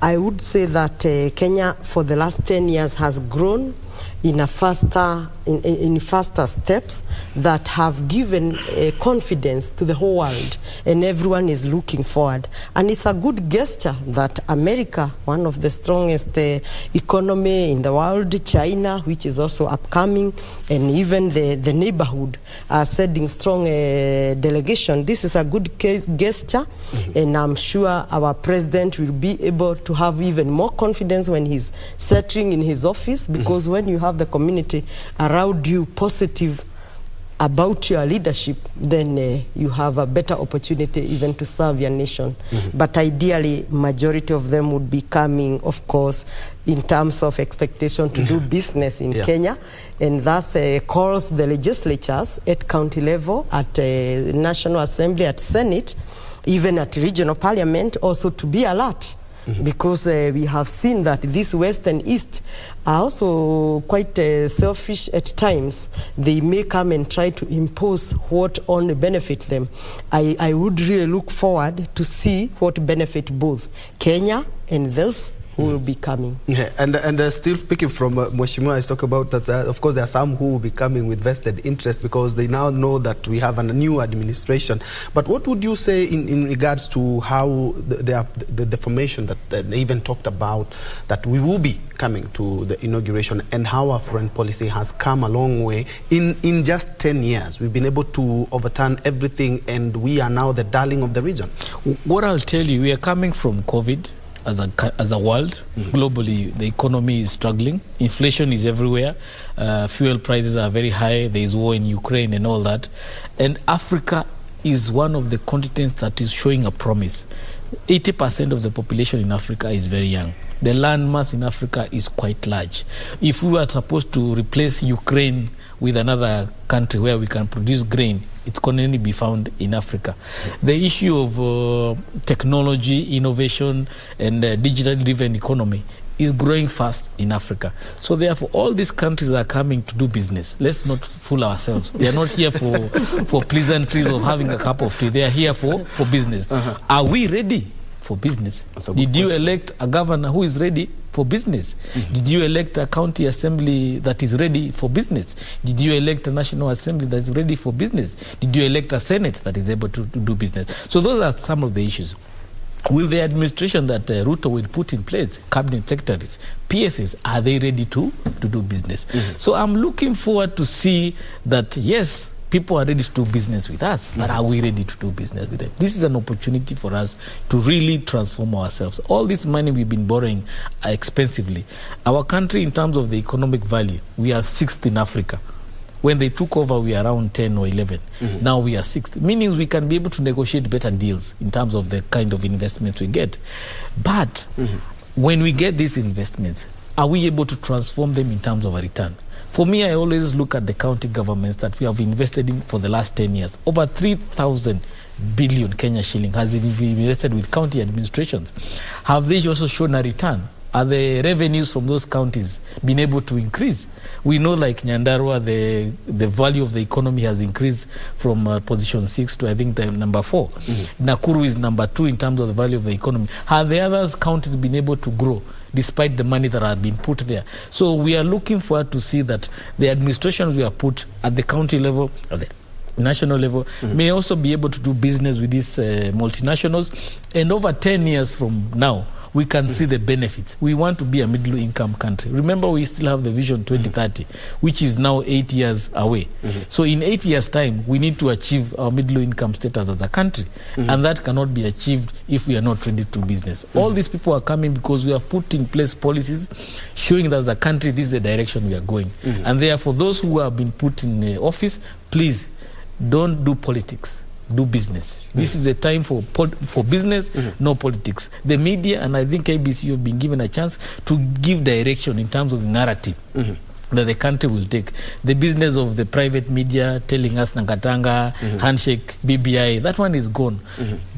I would say that Kenya for the last 10 years has grown in faster steps that have given confidence to the whole world, and everyone is looking forward. And it's a good gesture that America, one of the strongest economy in the world, China, which is also upcoming, and even the neighborhood are sending strong delegation. This is a good gesture, and I'm sure our president will be able to have even more confidence when he's settling in his office, because when you have the community around you positive about your leadership, then you have a better opportunity even to serve your nation. But ideally, majority of them would be coming, of course, in terms of expectation to do business in Kenya, and thus calls the legislatures at county level, at National Assembly, at Senate, even at regional parliament, also to be alert. Because we have seen that this West and East are also quite selfish at times. They may come and try to impose what only benefit them. I would really look forward to see what benefit both Kenya and those who will be coming. And still speaking from Mheshimiwa, is talk about that, of course, there are some who will be coming with vested interest because they now know that we have a new administration. But what would you say in regards to how the formation that they even talked about, that we will be coming to the inauguration, and how our foreign policy has come a long way in just 10 years? We've been able to overturn everything, and we are now the darling of the region. What I'll tell you, we are coming from COVID. As a world, globally, the economy is struggling. Inflation is everywhere. Fuel prices are very high. There is war in Ukraine and all that. And Africa is one of the continents that is showing a promise. 80% of the population in Africa is very young. The land mass in Africa is quite large. If we were supposed to replace Ukraine with another country where we can produce grain, it can only be found in Africa. The issue of technology, innovation, and digital-driven economy is growing fast in Africa. So therefore, all these countries are coming to do business. Let's not fool ourselves. They are not here for pleasantries of having a cup of tea. They are here for business. Are we ready for business? Did you elect a governor who is ready for business? Did you elect a county assembly that is ready for business? Did you elect a national assembly that is ready for business? Did you elect a senate that is able to do business? So those are some of the issues. With the administration that Ruto will put in place, cabinet secretaries, PSs, are they ready to do business? So I'm looking forward to see that, yes, people are ready to do business with us, but are we ready to do business with them? This is an opportunity for us to really transform ourselves. All this money we've been borrowing expensively. Our country, in terms of the economic value, we are 6th in Africa. When they took over, we are around 10 or 11. Now we are 6th, meaning we can be able to negotiate better deals in terms of the kind of investments we get. But when we get these investments, are we able to transform them in terms of a return? For me, I always look at the county governments that we have invested in for the last 10 years. Over 3,000 billion Kenya shilling has been invested with county administrations. Have they also shown a return? Are the revenues from those counties been able to increase? We know, like Nyandarua, the value of the economy has increased from position 6 to, I think, the number 4. Nakuru is number 2 in terms of the value of the economy. Have the other counties been able to grow despite the money that has been put there? So we are looking forward to see that the administrations we have put at the county level, at the national level, may also be able to do business with these multinationals. And over 10 years from now, we can see the benefits. We want to be a middle-income country. Remember, we still have the Vision 2030, which is now 8 years away. So in 8 years' time, we need to achieve our middle-income status as a country. And that cannot be achieved if we are not ready to do business. All these people are coming because we have put in place policies showing that as a country, this is the direction we are going. And therefore, those who have been put in office, please don't do politics. Do business. This is a time for business, no politics. The media, and I think KBC, have been given a chance to give direction in terms of the narrative that the country will take. The business of the private media telling us Nakatanga, handshake, BBI, that one is gone.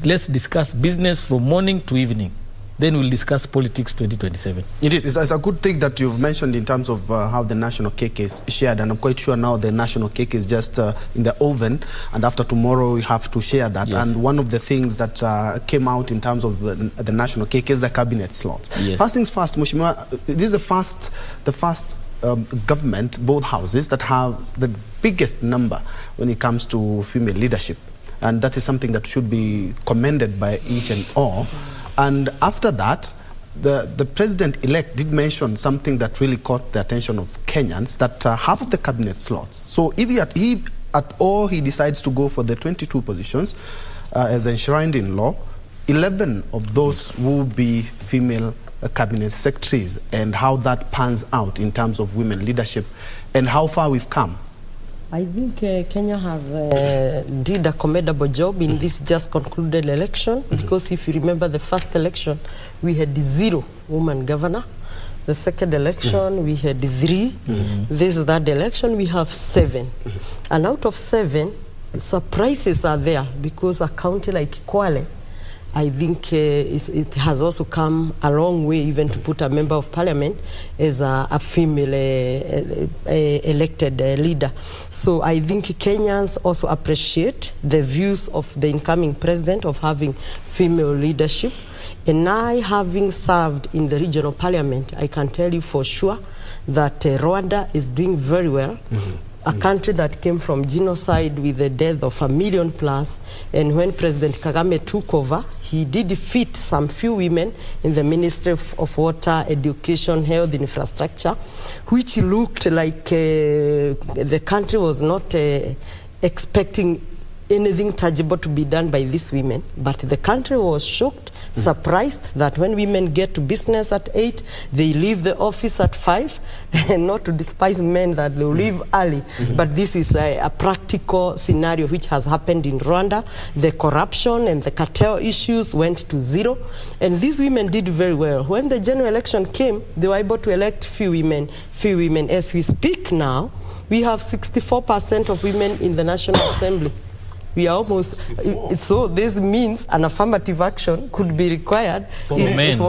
Let's discuss business from morning to evening. Then we'll discuss politics 2027. Indeed, it's a good thing that you've mentioned in terms of how the national cake is shared, and I'm quite sure now the national cake is just in the oven, and after tomorrow we have to share that. Yes. And one of the things that came out in terms of the national cake is the cabinet slots. Yes. First things first, Mheshimiwa, this is the first government, both houses, that have the biggest number when it comes to female leadership. And that is something that should be commended by each and all. And after that, the president-elect did mention something that really caught the attention of Kenyans, that half of the cabinet slots. So if he decides to go for the 22 positions as enshrined in law, 11 of those will be female cabinet secretaries, and how that pans out in terms of women leadership and how far we've come. I think Kenya has did a commendable job in this just concluded election, because if you remember the first election, we had 0 woman governor. The second election, we had 3. This third election, we have 7. And out of 7, surprises are there, because a county like Kwale, I think it has also come a long way, even to put a member of parliament as a female elected leader. So I think Kenyans also appreciate the views of the incoming president of having female leadership. And I, having served in the regional parliament, I can tell you for sure that Rwanda is doing very well. A country that came from genocide with the death of 1 million plus, and when President Kagame took over, he did defeat some few women in the Ministry of Water, Education, Health, Infrastructure, which looked like the country was not expecting anything tangible to be done by these women. But the country was shocked, surprised that when women get to business at 8, they leave the office at 5, and not to despise men that they leave early. But this is a practical scenario which has happened in Rwanda. The corruption and the cartel issues went to 0, and these women did very well. When the general election came, they were able to elect few women. As we speak now, we have 64% of women in the National Assembly. We are almost, so this means an affirmative action could be required for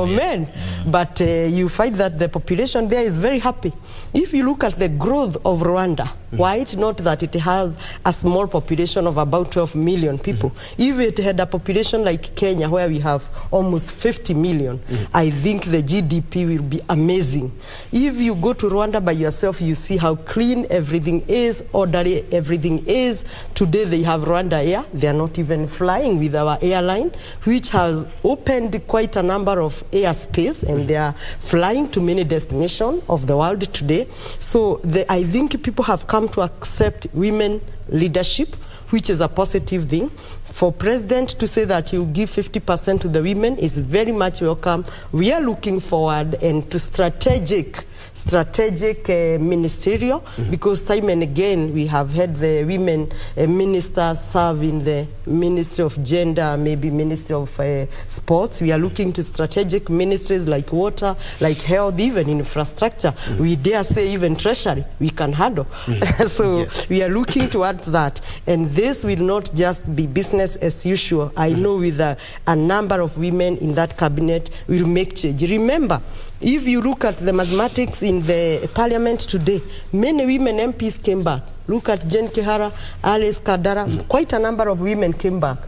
men. But you find that the population there is very happy. If you look at the growth of Rwanda, why it not that it has a small population of about 12 million people? If it had a population like Kenya, where we have almost 50 million, I think the GDP will be amazing. If you go to Rwanda by yourself, you see how clean everything is, orderly everything is. Today they have Rwanda Air. They are not even flying with our airline, which has opened quite a number of airspace, and they are flying to many destinations of the world today. So I think people have come to accept women leadership, which is a positive thing. For president to say that he will give 50% to the women is very much welcome. We are looking forward and to strategic ministerial, because time and again we have had the women ministers serve in the Ministry of Gender, maybe Ministry of Sports. We are looking to strategic ministries like water, like health, even infrastructure. We dare say even treasury we can handle. So we are looking towards that, and this will not just be business as usual. I know with a number of women in that cabinet will make change. Remember, if you look at the mathematics in the parliament today, many women MPs came back. Look at Jen Kihara, Alice Kadara, quite a number of women came back,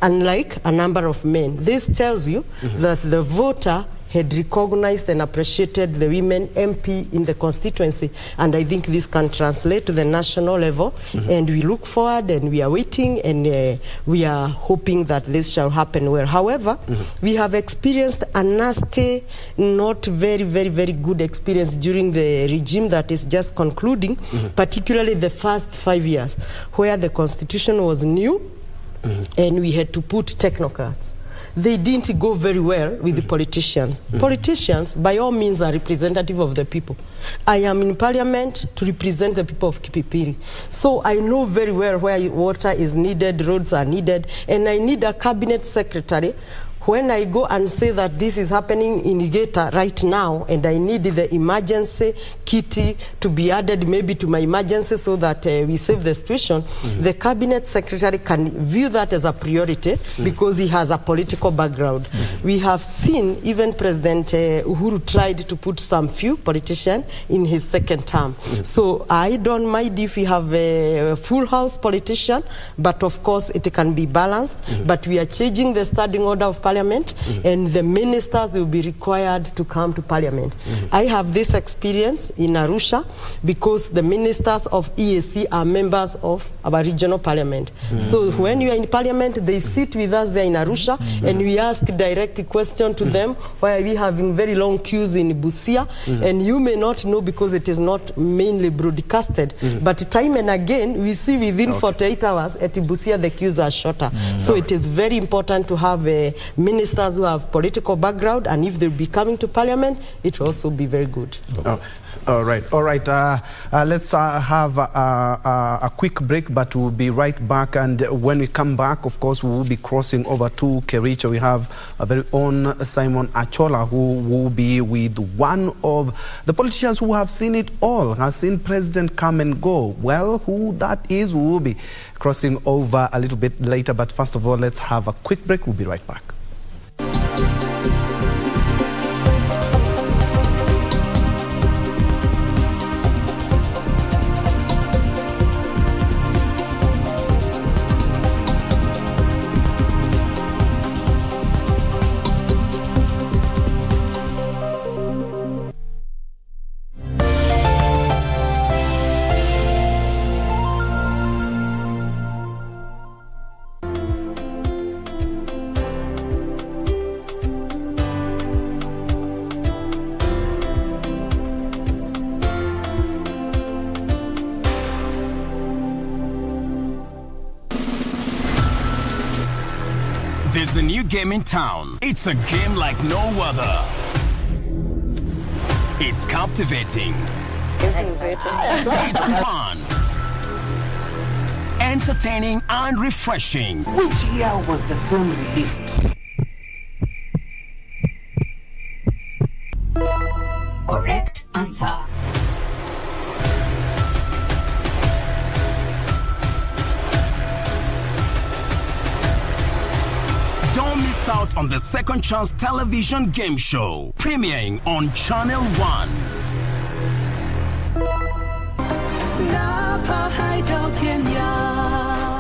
unlike a number of men. This tells you that the voter had recognized and appreciated the women MP in the constituency, and I think this can translate to the national level, and we look forward and we are waiting, and we are hoping that this shall happen well. However, we have experienced a nasty, not very, very, very good experience during the regime that is just concluding, particularly the first 5 years, where the constitution was new, and we had to put technocrats. They didn't go very well with the politicians. Politicians, by all means, are representative of the people. I am in parliament to represent the people of Kipipiri. So I know very well where water is needed, roads are needed, and I need a cabinet secretary. When I go and say that this is happening in Igeta right now, and I need the emergency kitty to be added maybe to my emergency so that we save the situation, the cabinet secretary can view that as a priority because he has a political background. We have seen even President Uhuru tried to put some few politicians in his second term. So I don't mind if we have a full house politician, but of course it can be balanced. But we are changing the standing order of parliament parliament, and the ministers will be required to come to parliament. I have this experience in Arusha because the ministers of EAC are members of our regional parliament. So when you are in parliament, they sit with us there in Arusha, and we ask direct question to them, why we having very long queues in Busia, and you may not know because it is not mainly broadcasted, but time and again we see within 48 hours at Busia the queues are shorter. So it is very important to have ministers who have political background, and if they'll be coming to parliament, it will also be very good. All right. Let's have a quick break, but we'll be right back. And when we come back, of course, we will be crossing over to Kericho. We have a very own Simon Achola, who will be with one of the politicians who have seen it all, has seen President come and go. Well, who that is, we will be crossing over a little bit later. But first of all, let's have a quick break. We'll be right back. There's a new game in town. It's a game like no other. It's captivating. It's fun. Entertaining and refreshing. Which year was the film released? Correct answer. Don't miss out on the Second Chance television game show, premiering on Channel 1.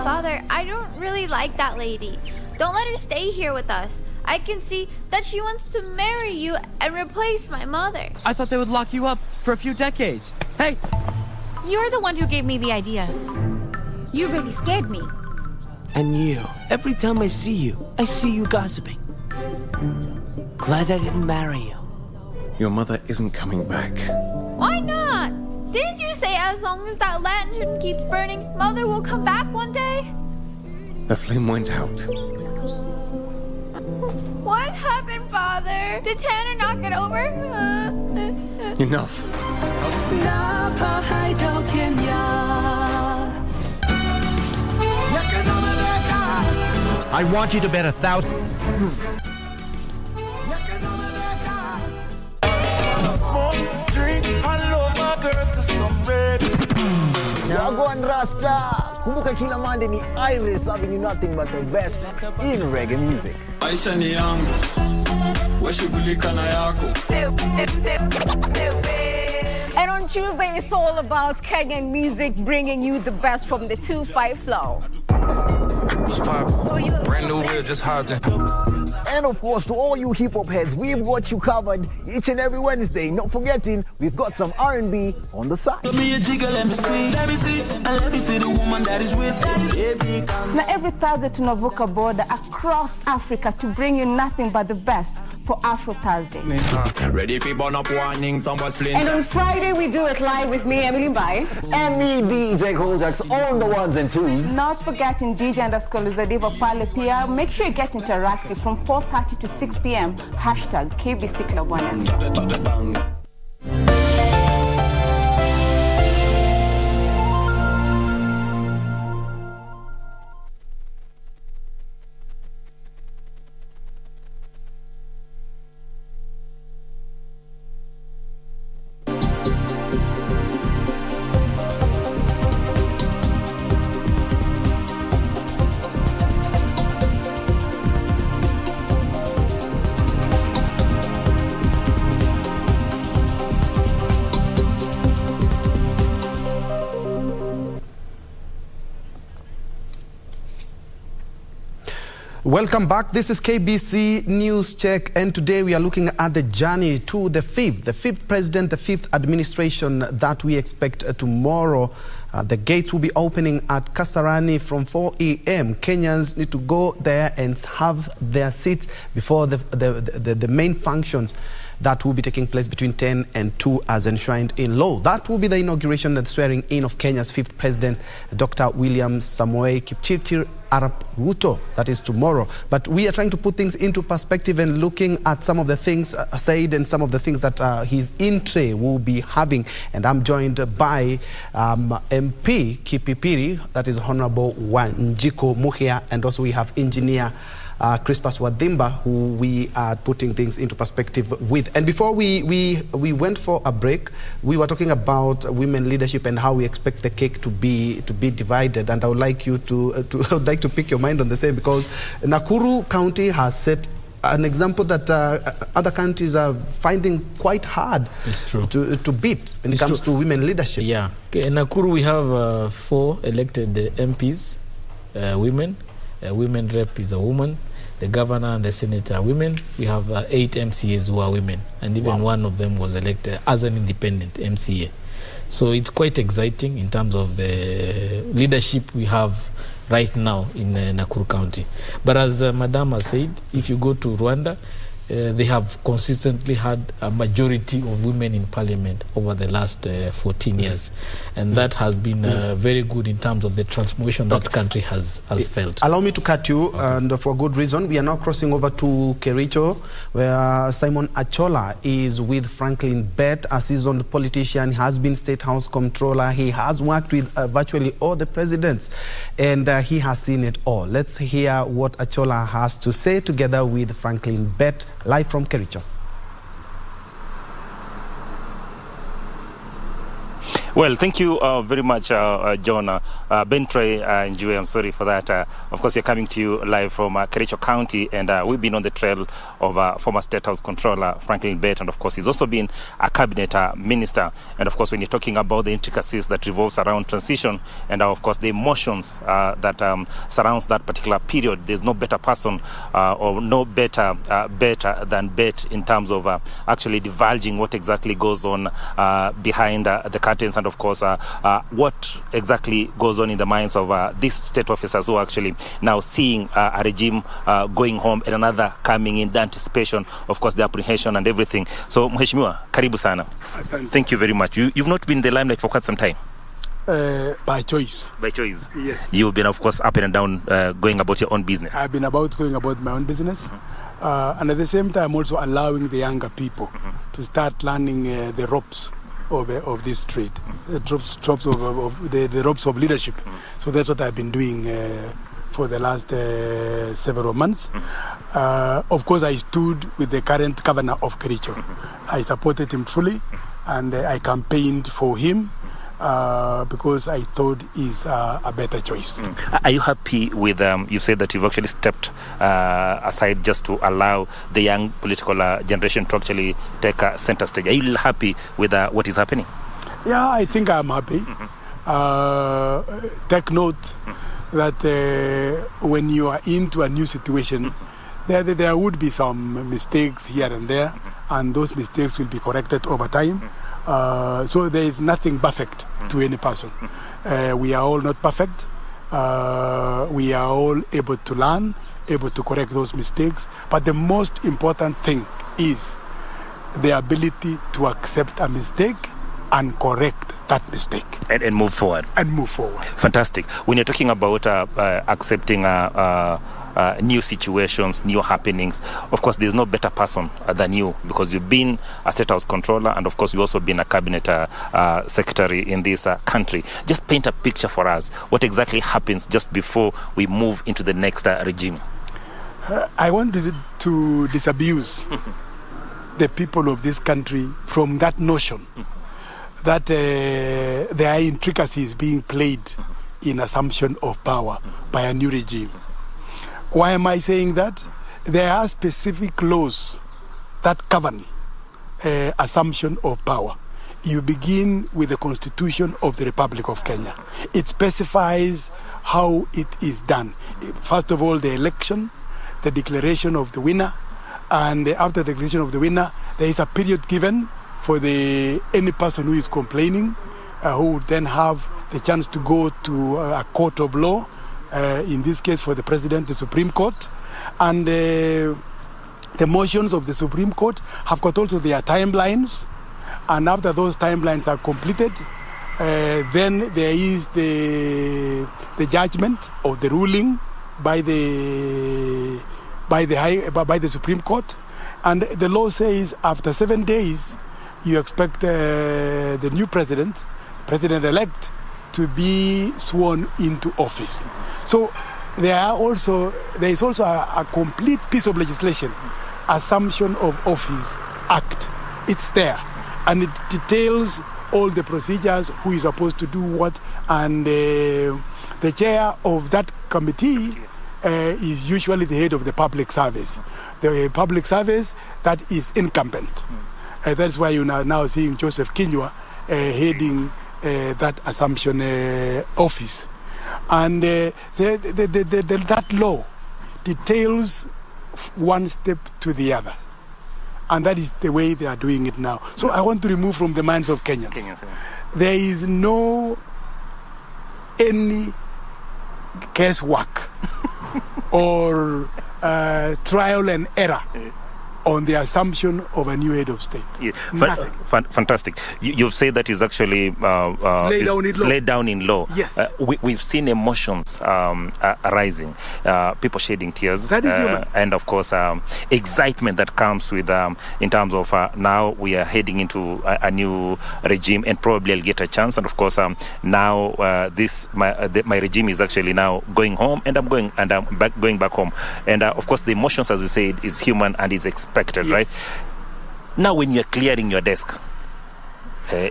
Father, I don't really like that lady. Don't let her stay here with us. I can see that she wants to marry you and replace my mother. I thought they would lock you up for a few decades. Hey! You're the one who gave me the idea. You really scared me. And you, every time I see you gossiping. Glad I didn't marry you. Your mother isn't coming back. Why not? Didn't you say as long as that lantern keeps burning, Mother will come back one day? The flame went out. What happened, Father? Did Tanner knock it over? Enough. I want you to bet 1,000. Wagwan Rasta. Kumbuka kila Monday ni Iris serving you nothing but the best in reggae music. Aisha ni yangu. Washugulika na yako. And on Tuesday, it's all about Kenyan music, bringing you the best from the 2-5 flow. Brand new wheel just hopped in. And of course, to all you hip-hop heads, we've got you covered each and every Wednesday. Not forgetting, we've got some R&B on the side. Let me a jiggle, let me see, and let me see the woman that is with me. Now, every Thursday, tunavuka border across Africa to bring you nothing but the best for Afro Thursday. Ready for burn up warning, someone's playing. And on Friday, we do it live with me, Emily Bai. And me, DJ Koljax, on the ones and twos. Not forgetting DJ_Lizadiva Pale Pia. Make sure you get interactive from 4:30 to 6 p.m. Hashtag KBC Club 1. Welcome back. This is KBC News Check, and today we are looking at the journey to the fifth president, the fifth administration that we expect tomorrow. The gates will be opening at Kasarani from 4 a.m. Kenyans need to go there and have their seats before the main functions that will be taking place between 10 and 2 as enshrined in law. That will be the inauguration and swearing in of Kenya's fifth president, Dr. William Samoei Kipchirchir Arap Ruto. That is tomorrow. But we are trying to put things into perspective and looking at some of the things said and some of the things that his entry will be having. And I'm joined by MP Kipipiri, that is Honorable Wanjiko Muhia, and also we have Engineer Crispus Wadimba, who we are putting things into perspective with. And before we went for a break, we were talking about women leadership and how we expect the cake to be divided. And I would like you I would like to pick your mind on the same, because Nakuru County has set an example that other countries are finding quite hard to beat when it comes to women leadership. Yeah, in Nakuru we have 4 elected MPs, women. Women rep is a woman. The governor and the senator are women. We have 8 MCAs who are women, and even one of them was elected as an independent MCA. So it's quite exciting in terms of the leadership we have right now in Nakuru County. But as Madam has said, if you go to Rwanda, they have consistently had a majority of women in parliament over the last 14 years. And that has been very good in terms of the transformation that the country has felt. Allow me to cut you, and for good reason. We are now crossing over to Kericho, where Simon Achola is with Franklin Bett, a seasoned politician. He has been State House Controller. He has worked with virtually all the presidents, and he has seen it all. Let's hear what Achola has to say together with Franklin Bett, live from Kericho. Well, thank you very much, John. Bentre Njue, I'm sorry for that. Of course, we're coming to you live from Kericho County, and we've been on the trail of former State House Controller Franklin Bett, and of course, he's also been a cabinet minister. And of course, when you're talking about the intricacies that revolves around transition, and of course, the emotions that surrounds that particular period, there's no better person or no better than Bett in terms of actually divulging what exactly goes on behind the curtains, and of course, what exactly goes on in the minds of these state officers who are actually now seeing a regime going home and another coming in, the anticipation, of course, the apprehension and everything. So, Mheshimiwa, karibu sana. Thank you very much. You've not been in the limelight for quite some time. By choice. By choice? Yes. You've been, of course, up and down, going about your own business. I've been going about my own business. And at the same time, also allowing the younger people to start learning the ropes of this trade, the ropes of leadership. So that's what I've been doing for the last several months. Of course, I stood with the current governor of Kericho. I supported him fully, and I campaigned for him because I thought he's a better choice. Are you happy with, you said that you've actually stepped aside just to allow the young political generation to actually take a center stage. Are you happy with what is happening? Yeah, I think I'm happy. Take note that when you are into a new situation, there would be some mistakes here and there, and those mistakes will be corrected over time. So there is nothing perfect to any person. We are all not perfect. We are all able to learn, able to correct those mistakes. But the most important thing is the ability to accept a mistake and correct that mistake. And move forward. And move forward. Fantastic. When you're talking about accepting new situations, new happenings, of course, there's no better person than you, because you've been a State House Controller, and of course, you've also been a Cabinet Secretary in this country. Just paint a picture for us. What exactly happens just before we move into the next regime? I want to disabuse the people of this country from that notion that there are intricacies being played in assumption of power by a new regime. Why am I saying that? There are specific laws that govern assumption of power. You begin with the Constitution of the Republic of Kenya. It specifies how it is done. First of all, the election, the declaration of the winner. And after the declaration of the winner, there is a period given for any person who is complaining, who would then have the chance to go to a court of law, in this case for the president, the Supreme Court. And the motions of the Supreme Court have got also their timelines. And after those timelines are completed, then there is the judgment or the ruling by the Supreme Court. And the law says after 7 days, you expect the new president-elect, to be sworn into office. So there is also a complete piece of legislation, Assumption of Office Act. It's there, and it details all the procedures, who is supposed to do what, and the chair of that committee is usually the head of the public service. The public service that is incumbent. That's why you are now seeing Joseph Njue heading that assumption office. And that law details one step to the other. And that is the way they are doing it now. So I want to remove from the minds of Kenyans. There is no any guesswork or trial and error on the assumption of a new head of state. Yeah. Fantastic. You've said that is actually laid down in law. Yes. We've seen emotions arising, people shedding tears, that is human. And of course excitement that comes with in terms of now we are heading into a new regime, and probably I'll get a chance. And of course now my regime is actually now going home, and I'm going back home. And of course the emotions, as you said, is human and is expected, yes. Right? Now when you're clearing your desk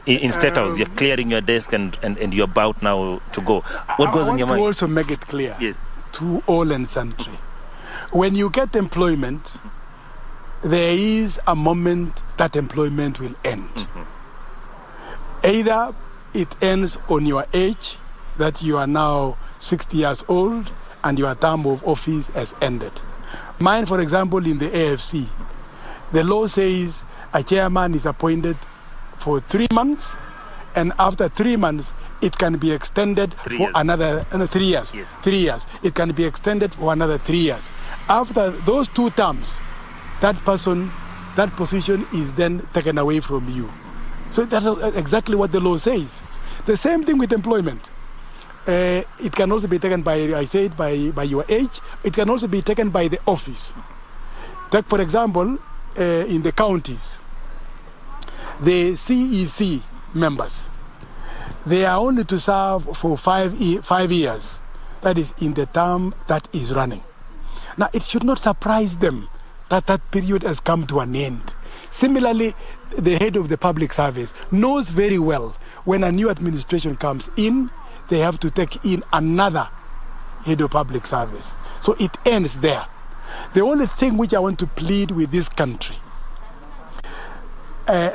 in State House, you're clearing your desk and you're about now to go, what goes in your mind? I want to also make it clear, yes, to all and sundry. When you get employment, there is a moment that employment will end. Either it ends on your age, that you are now 60 years old and your term of office has ended. Mine, for example, in the AFC, the law says a chairman is appointed for 3 months, and after 3 months, it can be extended for another 3 years. Yes. 3 years. It can be extended for another 3 years. After those 2 terms, that position is then taken away from you. So that's exactly what the law says. The same thing with employment. It can also be taken by your age. It can also be taken by the office. Take, for example, in the counties, the CEC members, they are only to serve for 5 years. That is in the term that is running. Now, it should not surprise them that that period has come to an end. Similarly, the head of the public service knows very well when a new administration comes in, they have to take in another head of public service. So it ends there. The only thing which I want to plead with this country,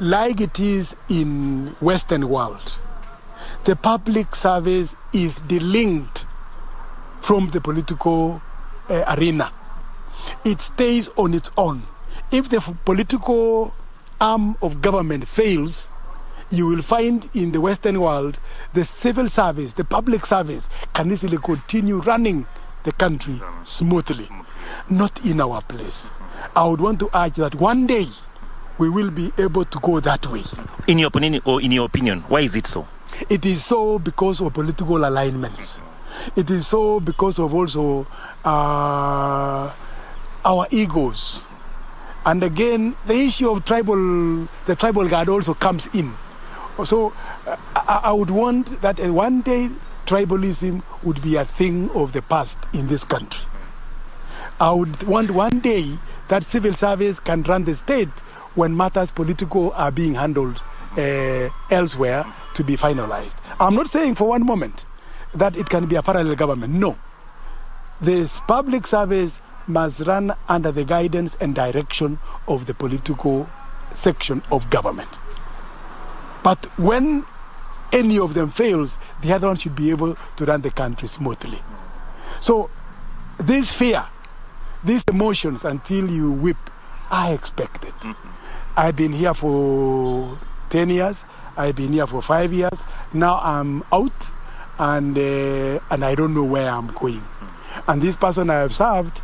like it is in Western world, the public service is delinked from the political arena. It stays on its own. If the political arm of government fails, you will find in the Western world, the civil service, the public service can easily continue running the country smoothly. Not in our place. I would want to urge that one day we will be able to go that way. In your opinion, why is it so? It is so because of political alignments. It is so because of also our egos. And again, the issue of the tribal guard also comes in. So I would want that one day tribalism would be a thing of the past in this country. I would want one day that civil service can run the state when matters political are being handled elsewhere to be finalized. I'm not saying for one moment that it can be a parallel government. No. This public service must run under the guidance and direction of the political section of government. But when any of them fails, the other one should be able to run the country smoothly. So this fear these emotions until you weep, I expect it. I've been here for 10 years. I've been here for 5 years. Now I'm out, and I don't know where I'm going. And this person I have served,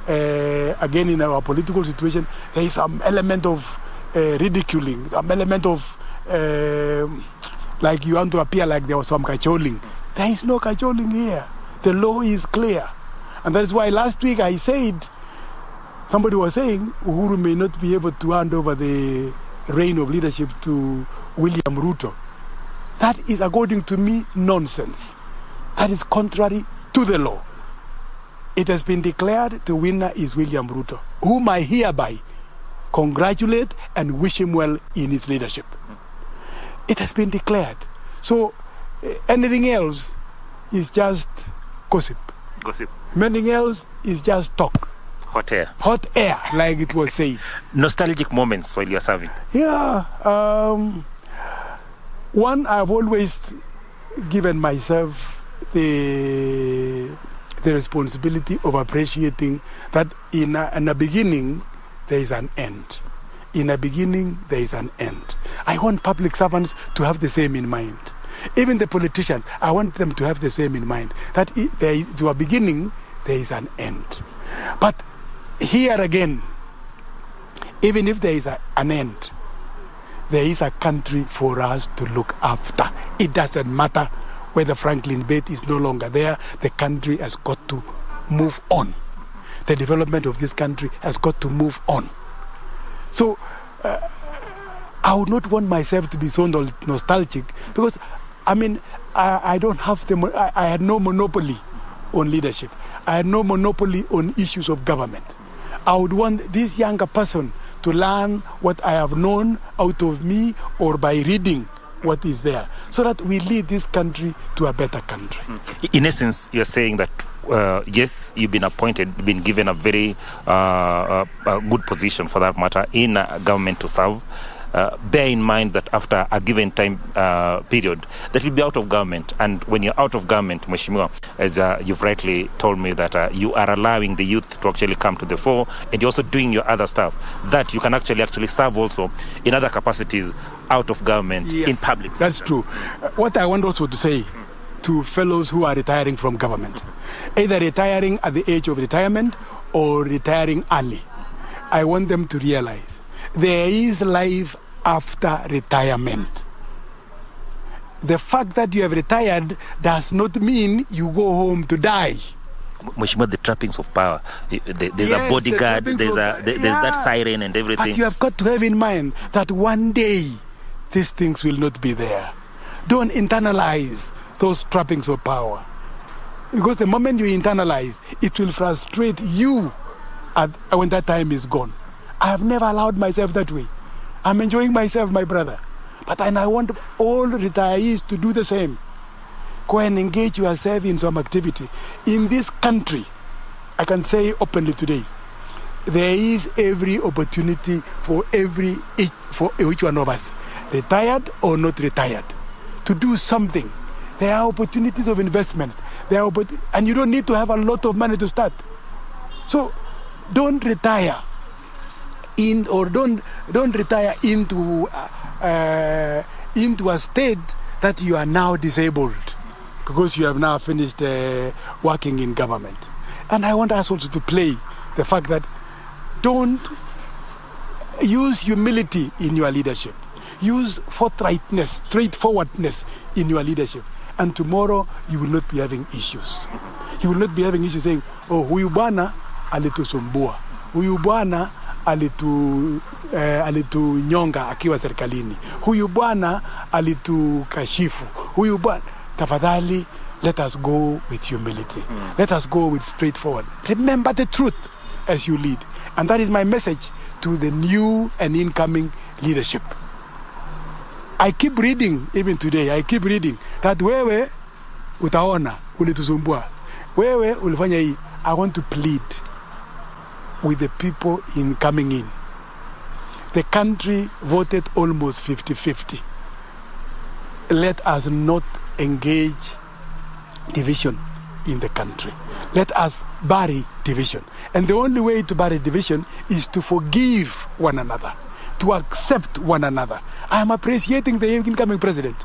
again in our political situation, there is some element of ridiculing, some element of like you want to appear like there was some cajoling. There is no cajoling here. The law is clear. And that is why last week I said, somebody was saying Uhuru may not be able to hand over the reign of leadership to William Ruto. That is, according to me, nonsense. That is contrary to the law. It has been declared the winner is William Ruto, whom I hereby congratulate and wish him well in his leadership. It has been declared. So anything else is just gossip. Gossip. Anything else is just talk. Hot air. Hot air, like it was said. Nostalgic moments while you are serving. Yeah. One, I've always given myself the responsibility of appreciating that in a beginning, there is an end. In a beginning, there is an end. I want public servants to have the same in mind. Even the politicians, I want them to have the same in mind. That to a beginning, there is an end. But here again, even if there is an end, there is a country for us to look after. It doesn't matter whether Franklin Bate is no longer there. The country has got to move on. The development of this country has got to move on. So I would not want myself to be so nostalgic, because I don't have I had no monopoly on leadership. I had no monopoly on issues of government. I would want this younger person to learn what I have known out of me or by reading what is there, so that we lead this country to a better country. In essence, you're saying that yes, you've been appointed, been given a very good position for that matter in government to serve. Bear in mind that after a given time period, that will be out of government. And when you're out of government, Mheshimiwa, as you've rightly told me, that you are allowing the youth to actually come to the fore, and you're also doing your other stuff, that you can actually serve also in other capacities out of government, yes, in public sector. That's true. What I want also to say to fellows who are retiring from government, either retiring at the age of retirement or retiring early, I want them to realize there is life after retirement. The fact that you have retired does not mean you go home to die. Mheshimiwa, the trappings of power. There's a bodyguard, there's that siren and everything. But you have got to have in mind that one day these things will not be there. Don't internalize those trappings of power. Because the moment you internalize, it will frustrate you when that time is gone. I have never allowed myself that way. I'm enjoying myself, my brother. But I want all retirees to do the same. Go and engage yourself in some activity. In this country, I can say openly today, there is every opportunity for each one of us, retired or not retired, to do something. There are opportunities of investments. And you don't need to have a lot of money to start. So don't retire. Don't retire into a state that you are now disabled because you have now finished working in government. And I want us also to play the fact that don't use humility in your leadership. Use forthrightness, straightforwardness in your leadership. And tomorrow you will not be having issues. You will not be having issues saying, oh, huyu bwana alitusumbua. Huyu bwana alitunyonga akiwa serikalini. Huyu bwana alitukashifu. Huyu bwana, tafadhali, let us go with humility. Let us go with straightforward. Remember the truth as you lead. And that is my message to the new and incoming leadership. I keep reading, even today, that wewe utaona ulitusumbua. Wewe ulifanya hii. I want to plead with the people coming in. The country voted almost 50-50. Let us not engage division in the country. let us bury division. And the only way to bury division is to forgive one another, to accept one another. I am appreciating the incoming president,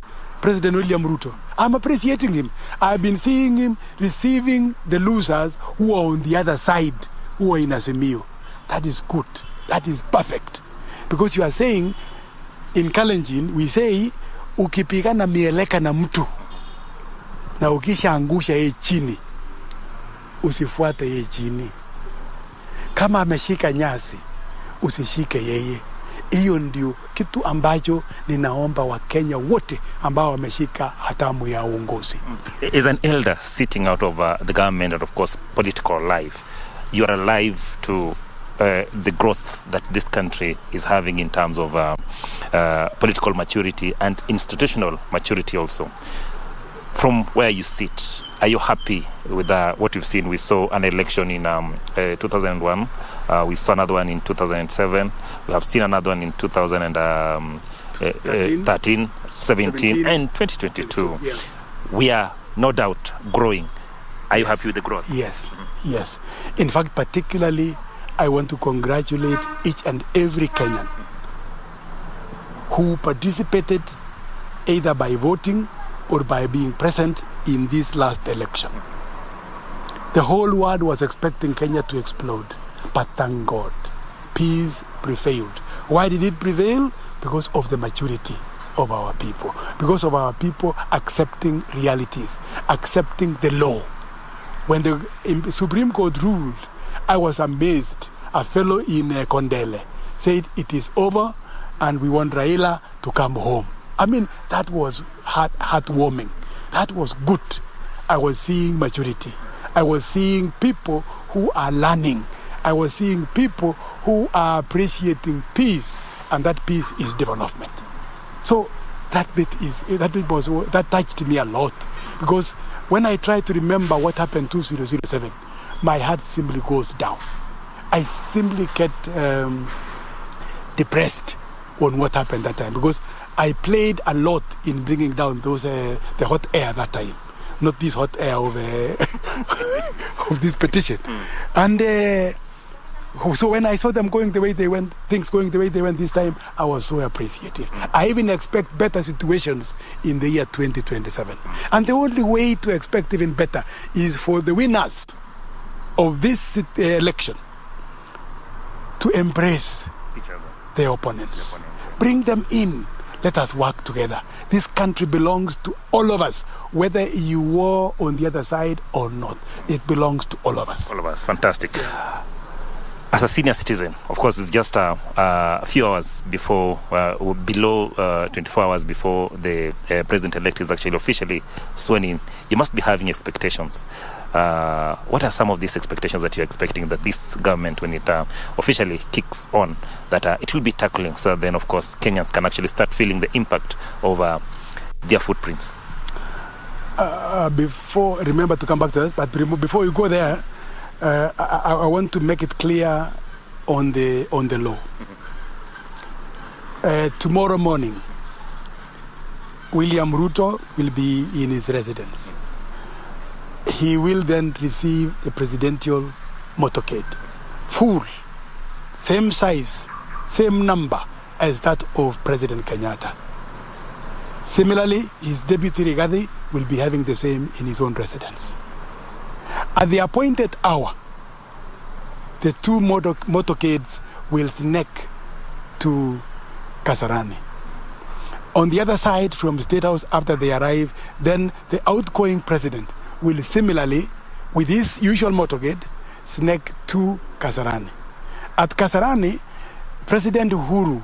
President William Ruto. I'm appreciating him. I've been seeing him receiving the losers who are on the other side, who are in Azimio. That is good. That is perfect. Because you are saying, in Kalenjin, we say, ukipigana mieleka na mtu, na ukisha angusha yeye chini, usifuate yeye chini. Kama ameshika nyasi, usishike yeye. Hiyo ndio kitu ambacho ninaomba Wakenya wote ambao wameshika hatamu ya uongozi. As an elder sitting out of the government and of course political life, you are alive to the growth that this country is having in terms of political maturity and institutional maturity also. From where you sit, are you happy with what you've seen? We saw an election in 2001. We saw another one in 2007. We have seen another one in 2013, 17, and 2022. Yeah. We are no doubt growing. Are you happy with the growth? Yes, yes. In fact, particularly, I want to congratulate each and every Kenyan who participated either by voting or by being present in this last election. The whole world was expecting Kenya to explode, but thank God, peace prevailed. Why did it prevail? Because of the maturity of our people, because of our people accepting realities, accepting the law. When the Supreme Court ruled, I was amazed. A fellow in Kondele said it is over and we want Raila to come home. I mean, that was heartwarming. That was good. I was seeing maturity. I was seeing people who are learning. I was seeing people who are appreciating peace, and that peace is development. So that touched me a lot, because when I try to remember what happened 2007, my heart simply goes down. I simply get depressed on what happened that time, because I played a lot in bringing down those the hot air that time, not this hot air of of this petition. And so when I saw them going the way they went, things going the way they went this time, I was so appreciative. I even expect better situations in the year 2027. And the only way to expect even better is for the winners of this election to embrace their opponents. Bring them in. Let us work together. This country belongs to all of us, whether you were on the other side or not. It belongs to all of us. All of us. Fantastic. As a senior citizen, of course, it's just a few hours before, below 24 hours before the president-elect is actually officially sworn in. You must be having expectations. What are some of these expectations that you're expecting that this government, when it officially kicks on, that it will be tackling, so then, of course, Kenyans can actually start feeling the impact of their footprints? Remember to come back to that, but before you go there, I want to make it clear on the law. Tomorrow morning, William Ruto will be in his residence. He will then receive a presidential motorcade, full, same size, same number as that of President Kenyatta. Similarly, his deputy Rigathi will be having the same in his own residence. At the appointed hour, the two motorcades will snake to Kasarani. On the other side, from the State House, after they arrive, then the outgoing president will similarly, with his usual motorcade, snake to Kasarani. At Kasarani, President Uhuru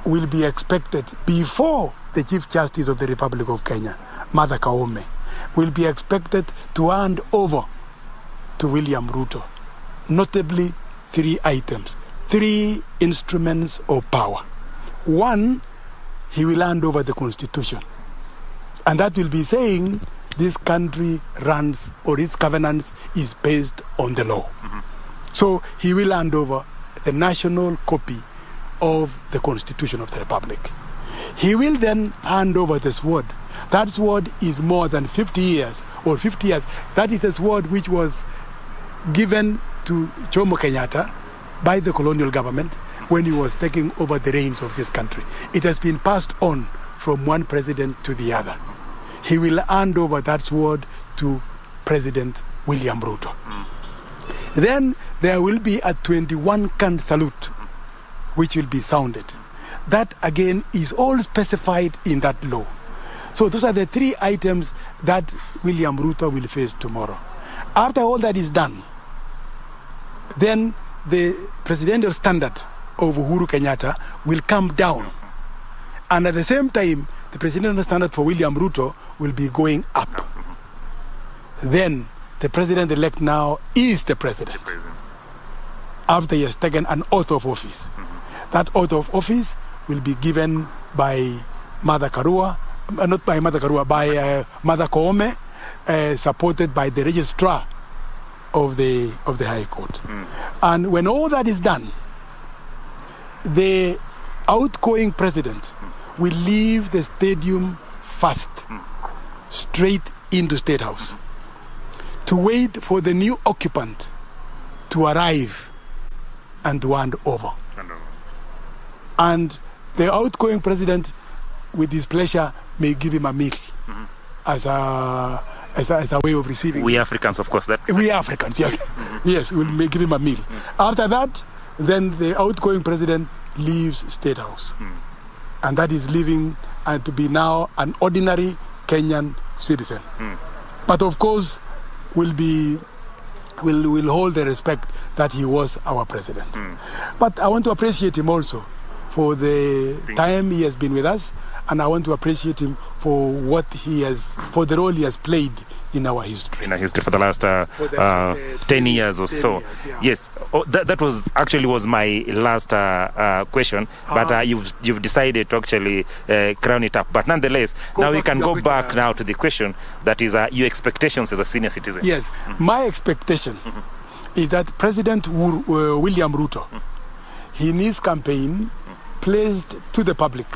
will be expected before the Chief Justice of the Republic of Kenya, Martha Koome, will be expected to hand over to William Ruto, notably 3 items, 3 instruments of power. 1, he will hand over the Constitution. And that will be saying this country runs, or its governance is based on the law. So he will hand over the national copy of the Constitution of the Republic. He will then hand over the sword. That sword is more than 50 years or 50 years. That is the sword which was given to Jomo Kenyatta by the colonial government when he was taking over the reins of this country. It has been passed on from one president to the other. He will hand over that sword to President William Ruto. Then there will be a 21-can salute which will be sounded. That again is all specified in that law. So those are the 3 items that William Ruto will face tomorrow. After all that is done, then the presidential standard of Uhuru Kenyatta will come down. And at the same time, the presidential standard for William Ruto will be going up. Then the president-elect now is the president. After he has taken an oath of office. That oath of office will be given by Mother Karua, not by Mother Karua, by Mother Koome, supported by the registrar of the High Court. And when all that is done, the outgoing president will leave the stadium first, straight into State House, to wait for the new occupant to arrive and to hand over. And the outgoing president, with his pleasure, may give him a meal as a way of receiving. We Africans, of course. We Africans, yes. Yes, we may give him a meal. After that, then the outgoing president leaves State House. And that is leaving and to be now an ordinary Kenyan citizen. But of course, will hold the respect that he was our president. But I want to appreciate him also for the time he has been with us, and I want to appreciate him for for the role he has played in our history. In our history for the last 10 years or so. Years, yeah. Yes, that was my last question, but you've decided to actually crown it up. But nonetheless, now we can go back now to the question that is your expectations as a senior citizen. Yes, my expectation is that President William Ruto, in his campaign, placed to the public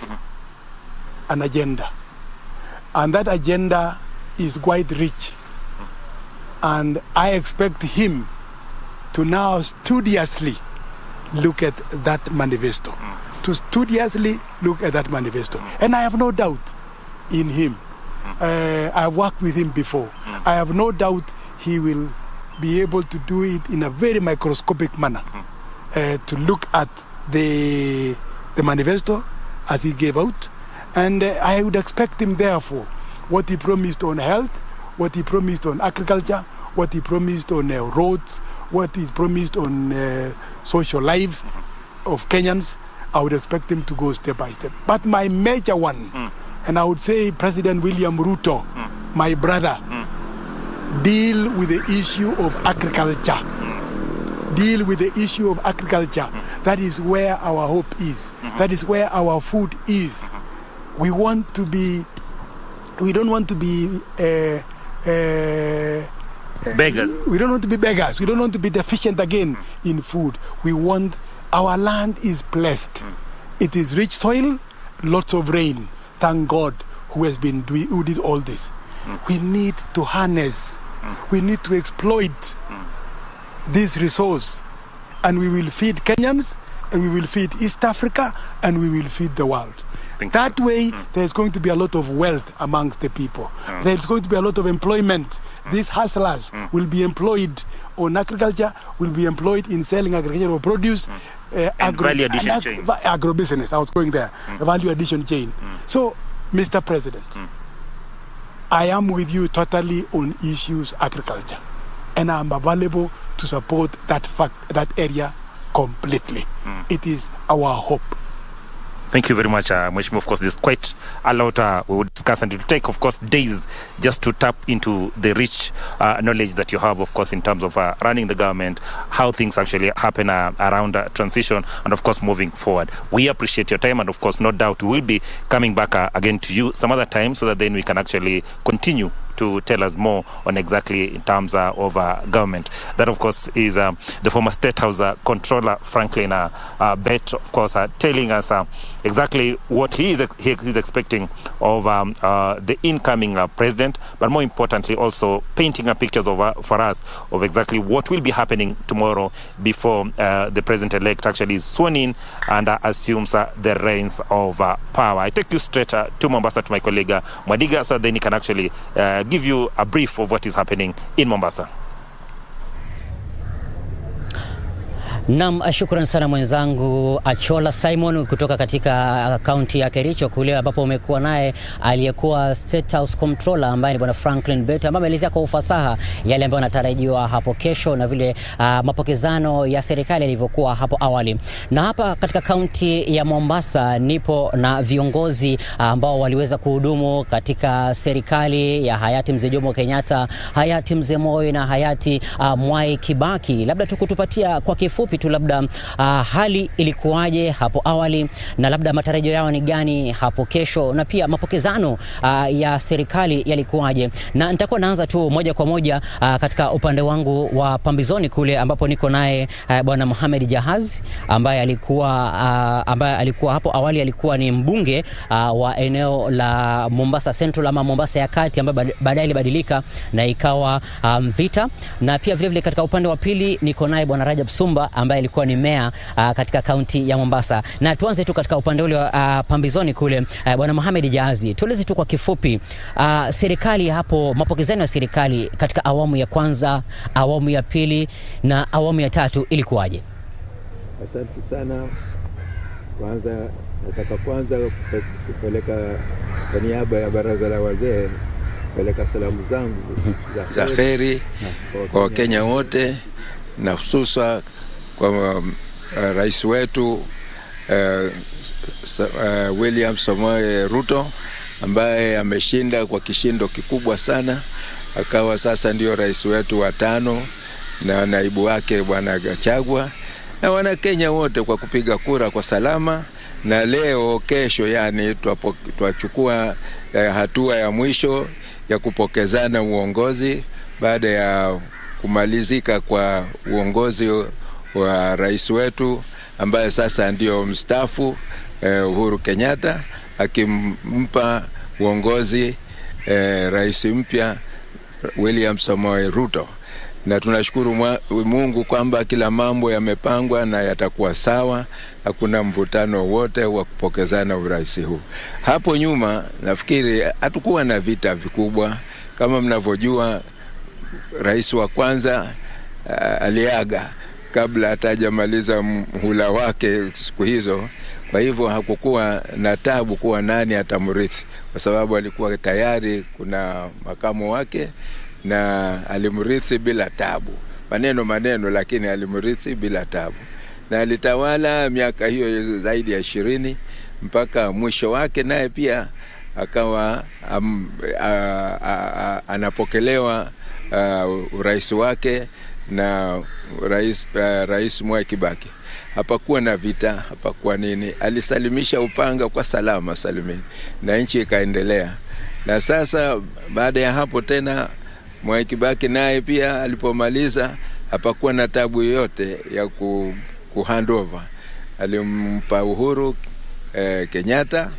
an agenda. And that agenda is quite rich. And I expect him to now studiously look at that manifesto. And I have no doubt in him. I've worked with him before. I have no doubt he will be able to do it in a very microscopic manner. To look at the manifesto as he gave out. And I would expect him, therefore, what he promised on health, what he promised on agriculture, what he promised on roads, what he promised on social life of Kenyans, I would expect him to go step by step. But my major one, and I would say President William Ruto, my brother, deal with the issue of agriculture. Deal with the issue of agriculture. That is where our hope is. That is where our food is. We don't want to be beggars. We don't want to be beggars. We don't want to be deficient again in food. We want, our land is blessed. It is rich soil, lots of rain. Thank God who did all this. We need to harness. We need to exploit this resource, and we will feed Kenyans, and we will feed East Africa, and we will feed the world. That way, there's going to be a lot of wealth amongst the people. There's going to be a lot of employment. These hustlers will be employed on agriculture, will be employed in selling agricultural produce, value addition chain. Agro-business, I was going there, value addition chain. So, Mr. President, I am with you totally on issues agriculture. And I'm available to support that area completely. It is our hope. Thank you very much, Mheshimiwa. Of course, there's quite a lot we will discuss, and it will take, of course, days just to tap into the rich knowledge that you have, of course, in terms of running the government, how things actually happen around transition, and, of course, moving forward. We appreciate your time, and, of course, no doubt we will be coming back again to you some other time so that then we can actually continue to tell us more on exactly in terms of government. That, of course, is the former State House Controller, Franklin Bet, of course, telling us exactly what he is expecting of the incoming president, but more importantly also painting a picture for us of exactly what will be happening tomorrow before the president-elect actually is sworn in and assumes the reins of power. I take you straight to Mombasa to my colleague Mwadiga, so then he can actually give you a brief of what is happening in Mombasa. Naam, shukran sana mwenzangu Achola Simon kutoka katika kaunti ya Kericho kule ambapo umekuwa naye aliyekuwa State House Controller ambaye ni bwana Franklin Bet, ambaye ameelezea kwa ufasaha yale ambayo yanatarajiwa hapo kesho na vile mapokezano ya serikali yalivyokuwa hapo awali. Na hapa katika kaunti ya Mombasa nipo na viongozi ambao waliweza kuhudumu katika serikali ya hayati Mzee Jomo Kenyatta, hayati Mzee Moi na hayati Mwai Kibaki. Labda tukutupatia kwa kifupi tu labda hali ilikuwaje hapo awali na labda matarajio yao ni gani hapo kesho, na pia mapokezano ya serikali yalikuwaje. Na nitakuwa naanza tu moja kwa moja katika upande wangu wa pambizoni kule ambapo niko naye bwana Mohamed Jahaz ambaye alikuwa hapo awali alikuwa ni mbunge wa eneo la Mombasa Central ama Mombasa ya Kati, ambaye baadaye ilibadilika na ikawa Vita. Na pia vile vile katika upande wa pili niko naye bwana Rajab Sumba ambaye alikuwa ni mayor katika kaunti ya Mombasa. Na tuanze tu katika upande ule wa pambizoni kule, bwana Mohamed Jahazi, tueleze tu kwa kifupi serikali hapo, mapokezano ya serikali katika awamu ya kwanza, awamu ya pili na awamu ya tatu ilikuwaje? Asante sana. Nataka kupeleka kwa niaba ya baraza la wazee kupeleka salamu zangu za kheri kwa Wakenya wote, na hususa kwa rais wetu William Samoei Ruto ambaye ameshinda kwa kishindo kikubwa sana, akawa sasa ndio rais wetu wa 5, na naibu wake bwana Gachagua, na wana Kenya wote kwa kupiga kura kwa salama. Na leo kesho, yani tuachukua hatua ya mwisho ya kupokezana uongozi baada ya kumalizika kwa uongozi wa rais wetu ambaye sasa ndio mstaafu Uhuru Kenyatta, akimpa uongozi rais mpya William Samoei Ruto. Na tunashukuru Mungu kwamba kila mambo yamepangwa na yatakuwa sawa, hakuna mvutano wote wa kupokezana urais huu. Hapo nyuma nafikiri hatukuwa na vita vikubwa. Kama mnavyojua, rais wa kwanza aliaga kabla hatajamaliza mhula wake siku hizo. Kwa hivyo hakukuwa na tabu kuwa nani atamrithi, kwa sababu alikuwa tayari kuna makamu wake na alimrithi bila tabu. Maneno lakini alimrithi bila tabu. Na alitawala miaka hiyo zaidi ya 20 mpaka mwisho wake, naye pia akawa anapokelewa urais wake na rais Mwai Kibaki. Hapakuwa na vita, hapakuwa nini. Alisalimisha upanga kwa salama salimini na nchi ikaendelea. Na sasa baada ya hapo tena Mwai Kibaki naye pia alipomaliza, hapakuwa na tabu yoyote ya kuhandover. Alimpa Uhuru Kenyatta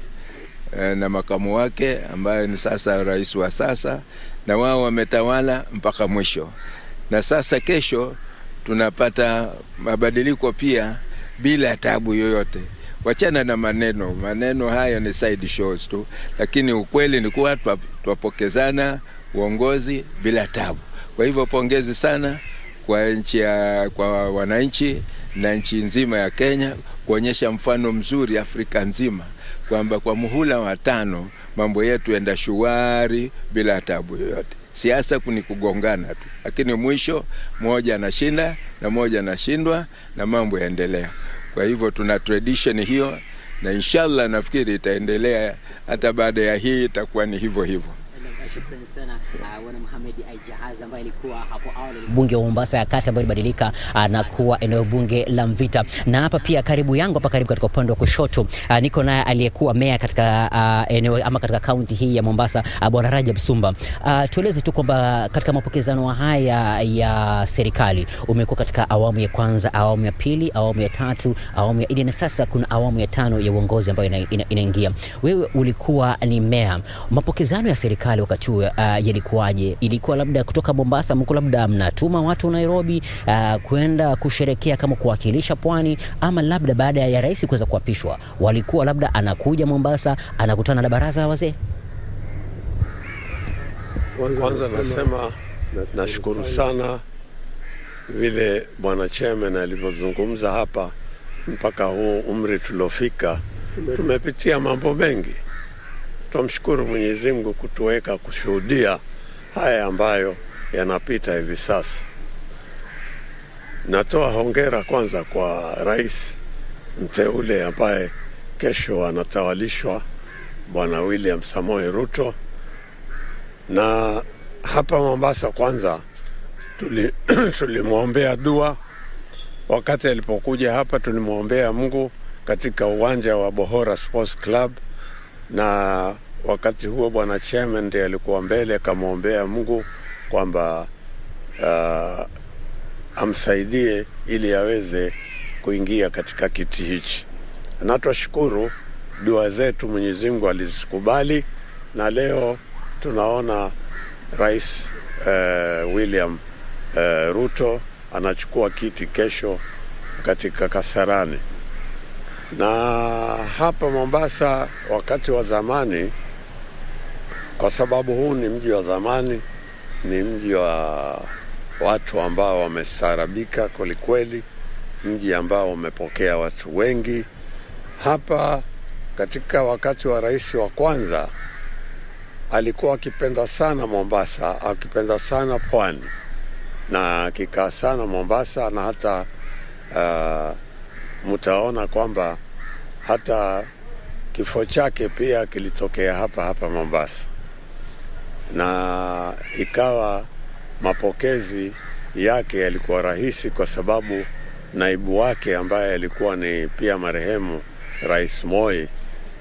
na makamu wake ambaye ni sasa rais wa sasa, na wao wametawala mpaka mwisho. Na sasa kesho tunapata mabadiliko pia bila tabu yoyote. Wachana na maneno haya ni side shows tu, lakini ukweli ni kuwa tuwapokezana uongozi bila tabu. Kwa hivyo pongezi sana kwa wananchi na nchi nzima ya Kenya kuonyesha mfano mzuri Afrika nzima kwamba kwa muhula wa 5 mambo yetu yenda shwari bila tabu yoyote. Siasa ni kugongana tu, lakini mwisho mmoja anashinda na mmoja anashindwa na mambo yaendelea. Kwa hivyo tuna tradition hiyo, na inshallah nafikiri itaendelea hata baada ya hii itakuwa ni hivyo hivyo. Shukrani sana Bwana Mohamed Aijaz ambaye alikuwa hapo awali mbunge wa Mombasa ya Kati ambaye alibadilika na kuwa eneo bunge la Mvita. Na hapa pia karibu yangu hapa karibu katika upande wa kushoto niko naye aliyekuwa meya katika eneo ama katika kaunti hii ya Mombasa, Bwana Rajab Sumba. Tueleze tu kwamba katika mapokezano haya ya serikali umekuwa katika awamu ya kwanza, awamu ya pili, awamu ya tatu, awamu ya 4 na sasa kuna awamu ya 5 ya uongozi ambayo inaingia. Wewe ulikuwa ni meya. Mapokezano ya serikali wakati huo yalikuwaje? Ilikuwa labda kutoka Mombasa, mko labda mnatuma watu Nairobi kwenda kusherekea kama kuwakilisha pwani, ama labda baada ya rais kuweza kuapishwa walikuwa labda anakuja Mombasa anakutana na baraza la wazee? Kwanza nasema nashukuru sana vile bwana chairman alivyozungumza hapa. Mpaka huu umri tulofika tumepitia mambo mengi. Tumshukuru Mwenyezi Mungu kutuweka kushuhudia haya ambayo yanapita hivi sasa. Natoa hongera kwanza kwa rais mteule ambaye kesho anatawalishwa, Bwana William Samoei Ruto. Na hapa Mombasa kwanza tulimwombea dua. Wakati alipokuja hapa tulimwombea Mungu katika uwanja wa Bohora Sports Club, na wakati huo bwana chairman ndiye alikuwa mbele kamwombea Mungu kwamba amsaidie ili aweze kuingia katika kiti hichi. Na tunashukuru dua zetu Mwenyezi Mungu alizikubali, na leo tunaona Rais William Ruto anachukua kiti kesho katika Kasarani. Na hapa Mombasa wakati wa zamani, kwa sababu huu ni mji wa zamani, ni mji wa watu ambao wamestaarabika kweli, mji ambao umepokea watu wengi. Hapa katika wakati wa rais wa kwanza alikuwa akipenda sana Mombasa, akipenda sana pwani, na akikaa sana Mombasa, na hata mtaona kwamba hata kifo chake pia kilitokea hapa Mombasa. Na ikawa mapokezi yake yalikuwa rahisi kwa sababu naibu wake ambaye alikuwa ni pia marehemu Rais Moi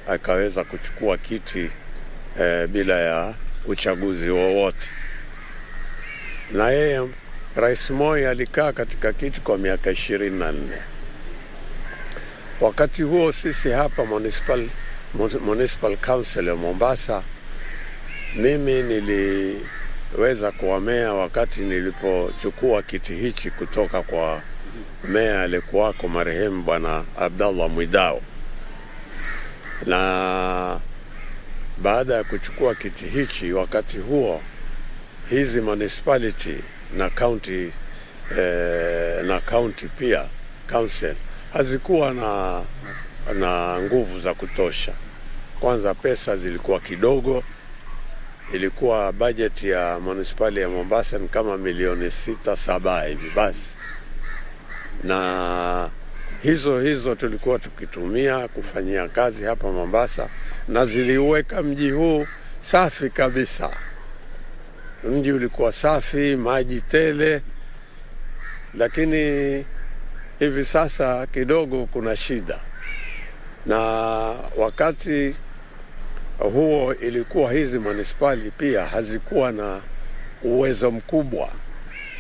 akaweza kuchukua kiti bila ya uchaguzi wowote. Na yeye Rais Moi alikaa katika kiti kwa miaka 24. Wakati huo sisi hapa Municipal Council ya Mombasa, mimi niliweza kuwa meya wakati nilipochukua kiti hichi kutoka kwa meya aliyekuwako marehemu Bwana Abdallah Mwidao. Na baada ya kuchukua kiti hichi, wakati huo hizi municipality na county pia council hazikuwa na nguvu za kutosha. Kwanza pesa zilikuwa kidogo, ilikuwa budget ya municipality ya Mombasa ni kama milioni 6-7 hivi basi. Na hizo tulikuwa tukitumia kufanyia kazi hapa Mombasa, na ziliweka mji huu safi kabisa. Mji ulikuwa safi, maji tele. Lakini hivi sasa kidogo kuna shida. Na wakati huo ilikuwa hizi municipality pia hazikuwa na uwezo mkubwa,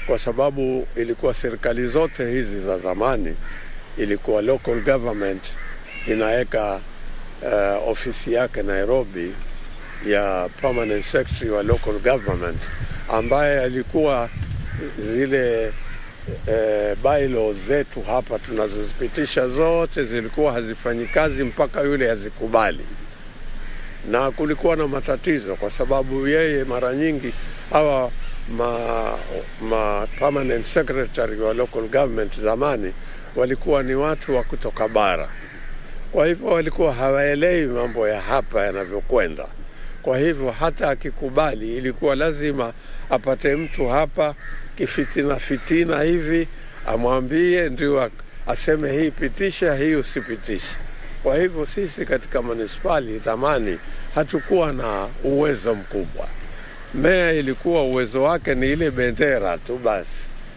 kwa sababu ilikuwa serikali zote hizi za zamani ilikuwa local government inaweka ofisi yake Nairobi ya permanent secretary wa local government, ambaye alikuwa zile bylaws zetu hapa tunazozipitisha zote zilikuwa hazifanyi kazi mpaka yule azikubali. Na kulikuwa na matatizo kwa sababu yeye mara nyingi hawa permanent secretary wa local government zamani walikuwa ni watu wa kutoka bara. Kwa hivyo walikuwa hawaelewi mambo ya hapa yanavyokwenda. Kwa hivyo hata akikubali ilikuwa lazima apate mtu hapa kifitina hivi amwambie ndio aseme hii pitisha, hii usipitishe. Kwa hivyo sisi katika municipality zamani hatukuwa na uwezo mkubwa. Meya ilikuwa uwezo wake ni ile bendera tu basi,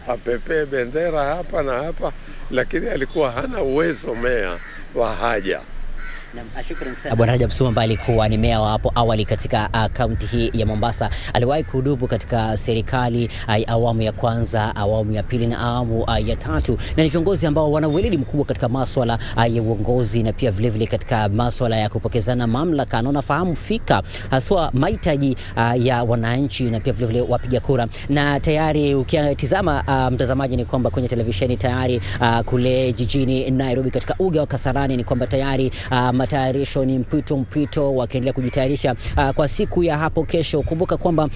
apepee bendera hapa na hapa, lakini alikuwa hana uwezo meya wa haja. Bwana Rajab Suma ambaye alikuwa ni meya wa hapo awali katika kaunti hii ya Mombasa, aliwahi kuhudumu katika serikali awamu ya kwanza, awamu ya pili na awamu ya tatu, na ni viongozi ambao wana weledi mkubwa katika masuala ya uongozi na pia vile vile katika masuala ya kupokezana mamlaka, na unafahamu fika haswa mahitaji ya wananchi na pia vile vile wapiga kura. Na tayari ukitazama mtazamaji, ni kwamba kwenye televisheni tayari kule jijini Nairobi katika uga wa Kasarani ni kwamba tayari matayarisho ni mpito wakiendelea kujitayarisha kwa siku ya hapo kesho. Kumbuka kwamba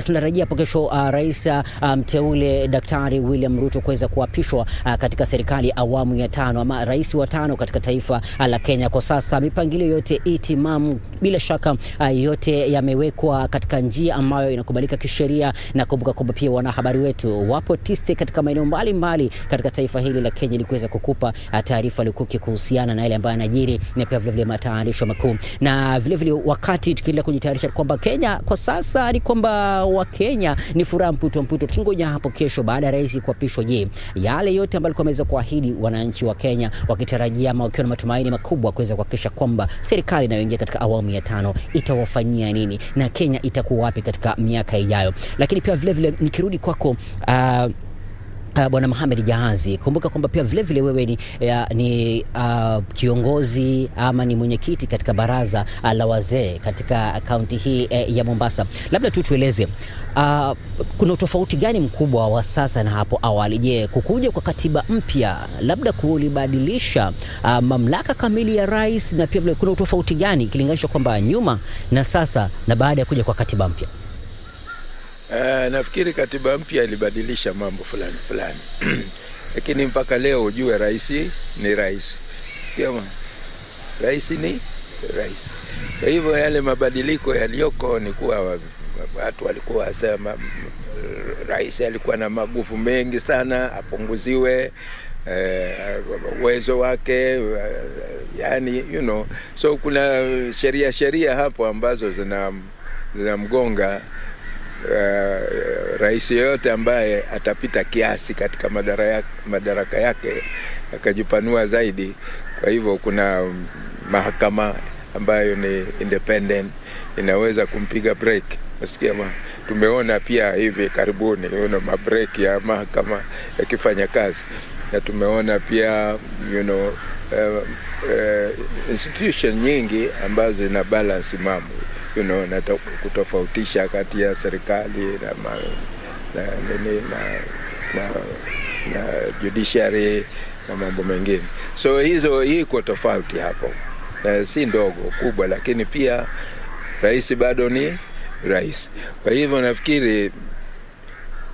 tunarajia hapo kesho rais mteule Daktari William Ruto kuweza kuapishwa katika serikali awamu ya 5 ama rais wa 5 katika taifa la Kenya. Kwa sasa mipangilio yote itimamu, bila shaka yote yamewekwa katika njia ambayo inakubalika kisheria, na kumbuka kwamba pia wanahabari wetu wapo tiste katika maeneo mbalimbali katika taifa hili la Kenya ili kuweza kukupa taarifa lukuki kuhusiana na ile ambayo yanajiri na pia vile matayarisho makuu. Na vile vile wakati tukiendelea kujitayarisha kwamba Kenya kwa sasa ni kwamba Wakenya ni furaha mputo tukingoja hapo kesho baada ya rais kuapishwa. Je, yale yote ambayo alikuwa ameweza kuahidi wananchi wa Kenya wakitarajia ama wakiwa na matumaini makubwa kuweza kuhakikisha kwamba serikali inayoingia katika awamu ya 5 itawafanyia nini na Kenya itakuwa wapi katika miaka ijayo? Lakini pia vile vile nikirudi kwako Bwana Mohamed Jahazi, kumbuka kwamba pia vile vile wewe ni kiongozi ama ni mwenyekiti katika baraza la wazee katika kaunti hii ya Mombasa. Labda tu tueleze kuna utofauti gani mkubwa wa sasa na hapo awali? Je, kukuja kwa katiba mpya labda kulibadilisha mamlaka kamili ya rais, na pia vile kuna utofauti gani ikilinganishwa kwamba nyuma na sasa na baada ya kuja kwa katiba mpya? Nafikiri katiba mpya ilibadilisha mambo fulani lakini mpaka leo ujue rais ni rais. Rais ni rais. Kwa hivyo yale mabadiliko yaliyoko ni kuwa watu walikuwa wasema rais alikuwa na maguvu mengi sana, apunguziwe uwezo wake, yani so kuna sheria hapo ambazo zinamgonga rais yote ambaye atapita kiasi katika madaraka yake akajipanua zaidi. Kwa hivyo kuna mahakama ambayo ni independent inaweza kumpiga break. Nasikia tumeona pia hivi karibuni mabreak ya mahakama yakifanya kazi, na tumeona pia institution nyingi ambazo ina balance mambo na kutofautisha kati ya serikali na judiciary na mambo mengine. So hii kwa tofauti hapo, si ndogo kubwa, lakini pia rais bado ni rais. Kwa hivyo nafikiri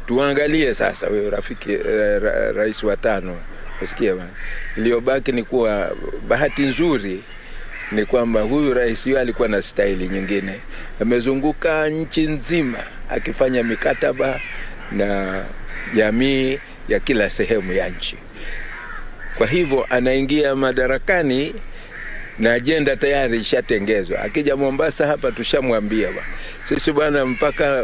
tuangalie sasa wewe rafiki, rais wa 5, usikie bwana, iliyobaki ni kuwa bahati nzuri ni kwamba huyu rais yule alikuwa na staili nyingine. Amezunguka nchi nzima akifanya mikataba na jamii ya kila sehemu ya nchi. Kwa hivyo anaingia madarakani na ajenda tayari ishatengezwa. Akija Mombasa hapa tushamwambia sisi bwana, mpaka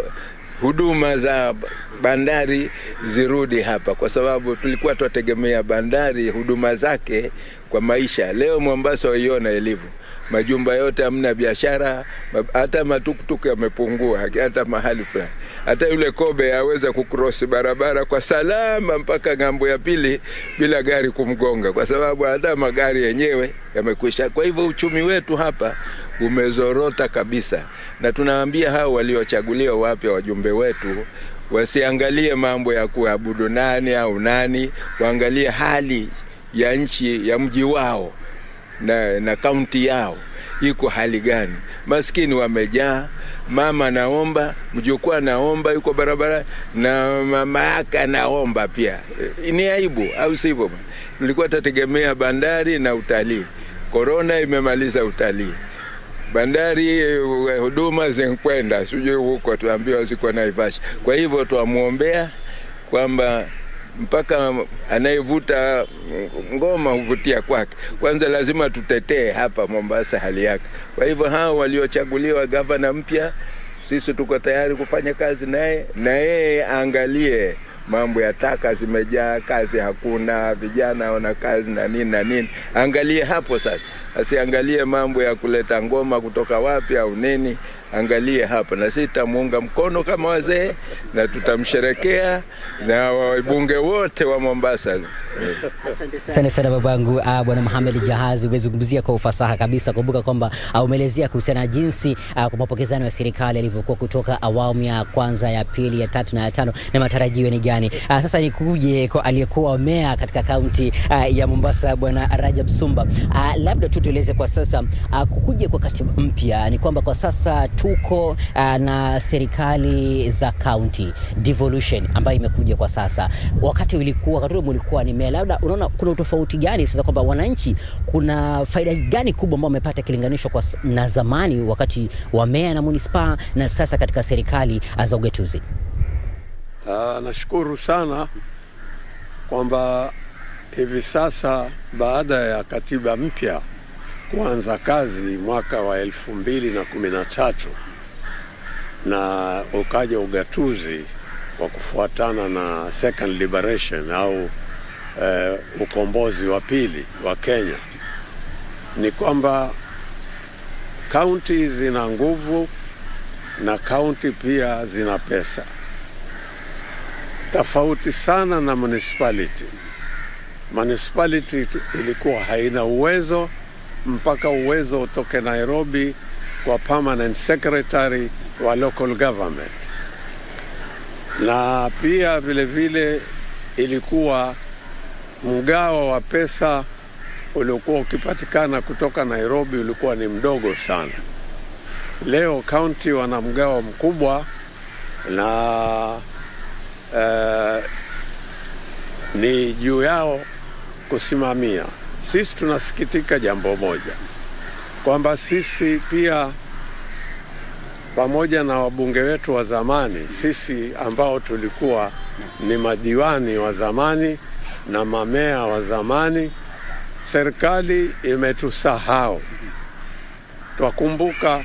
huduma za bandari zirudi hapa, kwa sababu tulikuwa tutegemea bandari huduma zake kwa maisha. Leo Mombasa waiona ilivyo, majumba yote hamna biashara, hata matukutuku yamepungua hata mahali fulani. Hata yule kobe aweza kukross barabara kwa salama mpaka ngambo ya pili bila gari kumgonga, kwa sababu hata magari yenyewe yamekwisha. Kwa hivyo uchumi wetu hapa umezorota kabisa, na tunawaambia hao waliochaguliwa wapya wajumbe wetu wasiangalie mambo ya kuabudu nani au nani, waangalie hali ya nchi ya mji wao na kaunti yao iko hali gani. Maskini wamejaa, mama naomba, mjukuu naomba yuko barabara, na mama yake naomba pia. Ni aibu, au sivyo? Tulikuwa tutegemea bandari na utalii. Corona imemaliza utalii. Bandari huduma zinkwenda sijui huko, tuambiwa ziko Naivasha. Kwa hivyo tuamuombea kwamba mpaka anayevuta ngoma huvutia kwake. Kwanza lazima tutetee hapa Mombasa hali yake. Kwa hivyo hao waliochaguliwa gavana mpya Sisi tuko tayari kufanya kazi naye, na yeye angalie mambo ya taka zimejaa, kazi hakuna, vijana wana kazi na nini. Angalie hapo sasa. Asiangalie mambo ya kuleta ngoma kutoka wapi au nini. Angalie hapa, na sisi tutamuunga mkono kama wazee na tutamsherekea na wabunge wote wa Mombasa. Asante sana babangu Bwana Mohamed Jahazi, umezungumzia kwa ufasaha kabisa. Kumbuka kwamba umeelezea kuhusiana na jinsi kwa mapokezano ya serikali yalivyokuwa kutoka awamu ya kwanza, ya pili, ya tatu na ya tano, na matarajio ni gani. Sasa nikuje kwa aliyekuwa meya katika kaunti ya Mombasa Bwana Rajab Sumba. Labda tu tueleze kwa sasa kukuje kwa katiba mpya ni kwamba kwa sasa tuko na serikali za county devolution ambayo imekuja kwa sasa. Wakati ulikuwa ni meya, labda unaona kuna utofauti gani sasa, kwamba wananchi kuna faida gani kubwa ambao wamepata kilinganisho kwa na zamani wakati wa meya na munisipaa na sasa katika serikali za ugatuzi? Nashukuru sana kwamba hivi sasa baada ya katiba mpya kuanza kazi mwaka wa 2013 na ukaja ugatuzi kwa kufuatana na second liberation au ukombozi wa pili wa Kenya, ni kwamba county zina nguvu na county pia zina pesa, tofauti sana na municipality. Municipality ilikuwa haina uwezo mpaka uwezo utoke Nairobi kwa permanent secretary wa local government, na pia vile vile ilikuwa mgao wa pesa uliokuwa ukipatikana kutoka Nairobi ulikuwa ni mdogo sana. Leo county wana mgao mkubwa na ni juu yao kusimamia. Sisi tunasikitika jambo moja, kwamba sisi pia pamoja na wabunge wetu wa zamani, sisi ambao tulikuwa ni madiwani wa zamani na mamea wa zamani, serikali imetusahau. Twakumbuka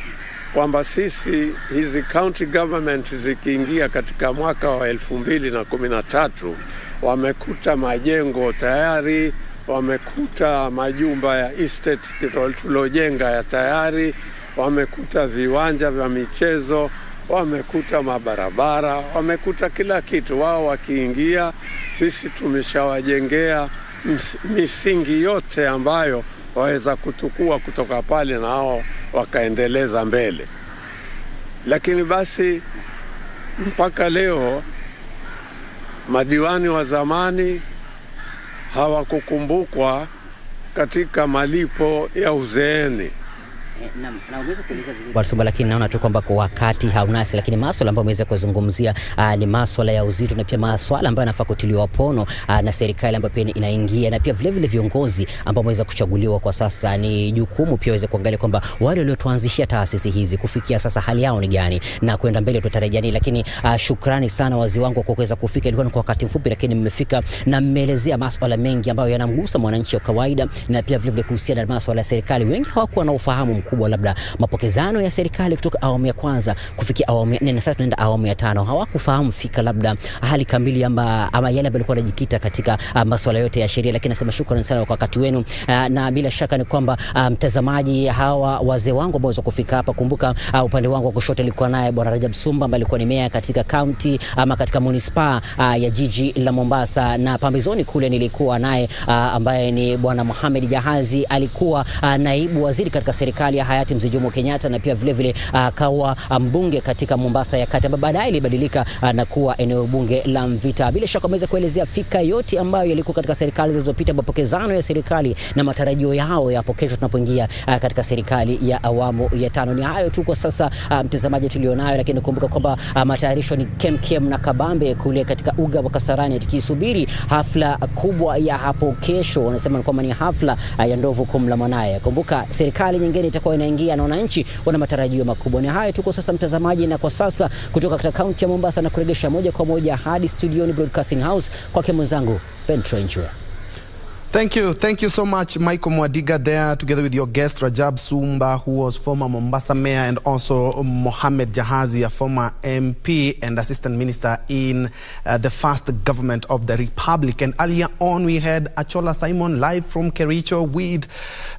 kwamba sisi hizi county government zikiingia katika mwaka wa 2013 wamekuta majengo tayari, wamekuta majumba ya estate tulojenga ya tayari, wamekuta viwanja vya michezo, wamekuta mabarabara, wamekuta kila kitu. Wao wakiingia, sisi tumeshawajengea misingi yote ambayo waweza kutukua kutoka pale na hao wakaendeleza mbele. Lakini basi mpaka leo madiwani wa zamani hawakukumbukwa katika malipo ya uzeeni. Naweza kuuliza vizuri, lakini naona tu kwamba kwa wakati haunasi, lakini masuala ambayo umeweza kuzungumzia ni masuala ya uzito na pia masuala ambayo yanafaa kutiliwa pono na serikali ambayo pia inaingia, na pia vile vile viongozi ambao wameweza kuchaguliwa kwa sasa. Ni jukumu pia waweze kuangalia kwamba wale waliotuanzishia taasisi hizi kufikia sasa hali yao ni gani na kwenda mbele tutarajia nini. Lakini shukrani sana wazee wangu kwa kuweza kufika. Ilikuwa ni kwa wakati mfupi, lakini mmefika na mmeelezea masuala mengi ambayo yanamgusa mwananchi wa kawaida, na pia vile vile kuhusiana na masuala ya serikali. Wengi hawakuwa na ufahamu kubwa labda mapokezano ya serikali kutoka awamu ya kwanza kufikia awamu ya 4 na sasa tunaenda awamu ya 5. Hawakufahamu fika labda hali kamili ama yale ambayo yalikuwa yanajikita katika masuala yote ya sheria. Lakini nasema shukrani sana kwa wakati wenu, na bila shaka ni kwamba mtazamaji, hawa wazee wangu ambao waweza kufika hapa. Kumbuka upande wangu wa kushoto alikuwa naye Bwana Rajab Sumba ambaye alikuwa ni meya katika county ama katika municipal ya jiji la Mombasa, na pambizoni kule nilikuwa naye ambaye ni Bwana Mohamed Jahazi, alikuwa naibu waziri katika serikali ya hayati Mzee Jomo Kenyatta, na pia vile vile akawa mbunge katika Mombasa ya Kati, ambapo baadaye ilibadilika na kuwa eneo bunge la Mvita. Bila shaka ameweza kuelezea fika yote ambayo yalikuwa katika serikali zilizopita, mapokezano ya serikali na matarajio yao yapo kesho tunapoingia katika serikali ya awamu ya 5. Ni hayo tu kwa sasa mtazamaji tulionayo, lakini kumbuka kwamba matayarisho ni kemkem na kabambe kule katika uga wa Kasarani, tukisubiri hafla kubwa ya hapo kesho. Wanasema kwamba ni hafla ya ndovu kumla mwanae. Kumbuka serikali nyingine itakuwa inaingia na wananchi wana matarajio makubwa. Ni hayo tu kwa sasa mtazamaji, na kwa sasa kutoka katika kaunti ya Mombasa na kuregesha moja kwa moja hadi studioni Broadcasting House kwake mwenzangu Njue. Thank you so much, Michael Mwadiga, there together with your guest Rajab Sumba, who was former Mombasa mayor, and also Mohamed Jahazi, a former MP and assistant minister in the first government of the Republic. And earlier on, we had Achola Simon live from Kericho with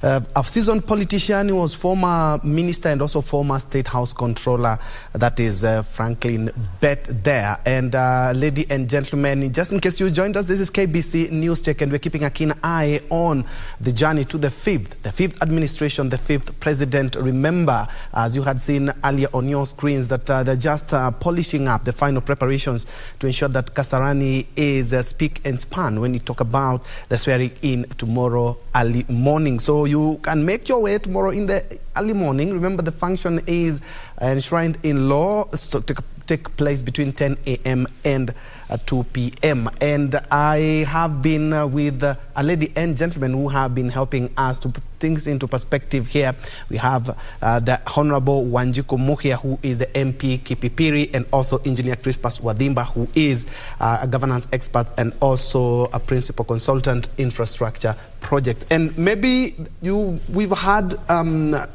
a seasoned politician who was former minister and also former State House Controller, that is Franklin Bet there. And ladies and gentlemen, just in case you joined us, this is KBC News Check, and we're keeping a keen eye on the journey to the fifth administration, the fifth president. Remember, as you had seen earlier on your screens, that they're just polishing up the final preparations to ensure that Kasarani is speak and span when you talk about the swearing in tomorrow early morning. So you can make your way tomorrow in the early morning. Remember, the function is enshrined in law, take place between 10 a.m. and 2 p.m. And I have been with a lady and gentlemen who have been helping us to put things into perspective here. We have the Honorable Wanjiku Muhia, who is the MP Kipipiri, and also Engineer Crispas Wadimba, who is a governance expert and also a principal consultant infrastructure projects. And maybe we've had a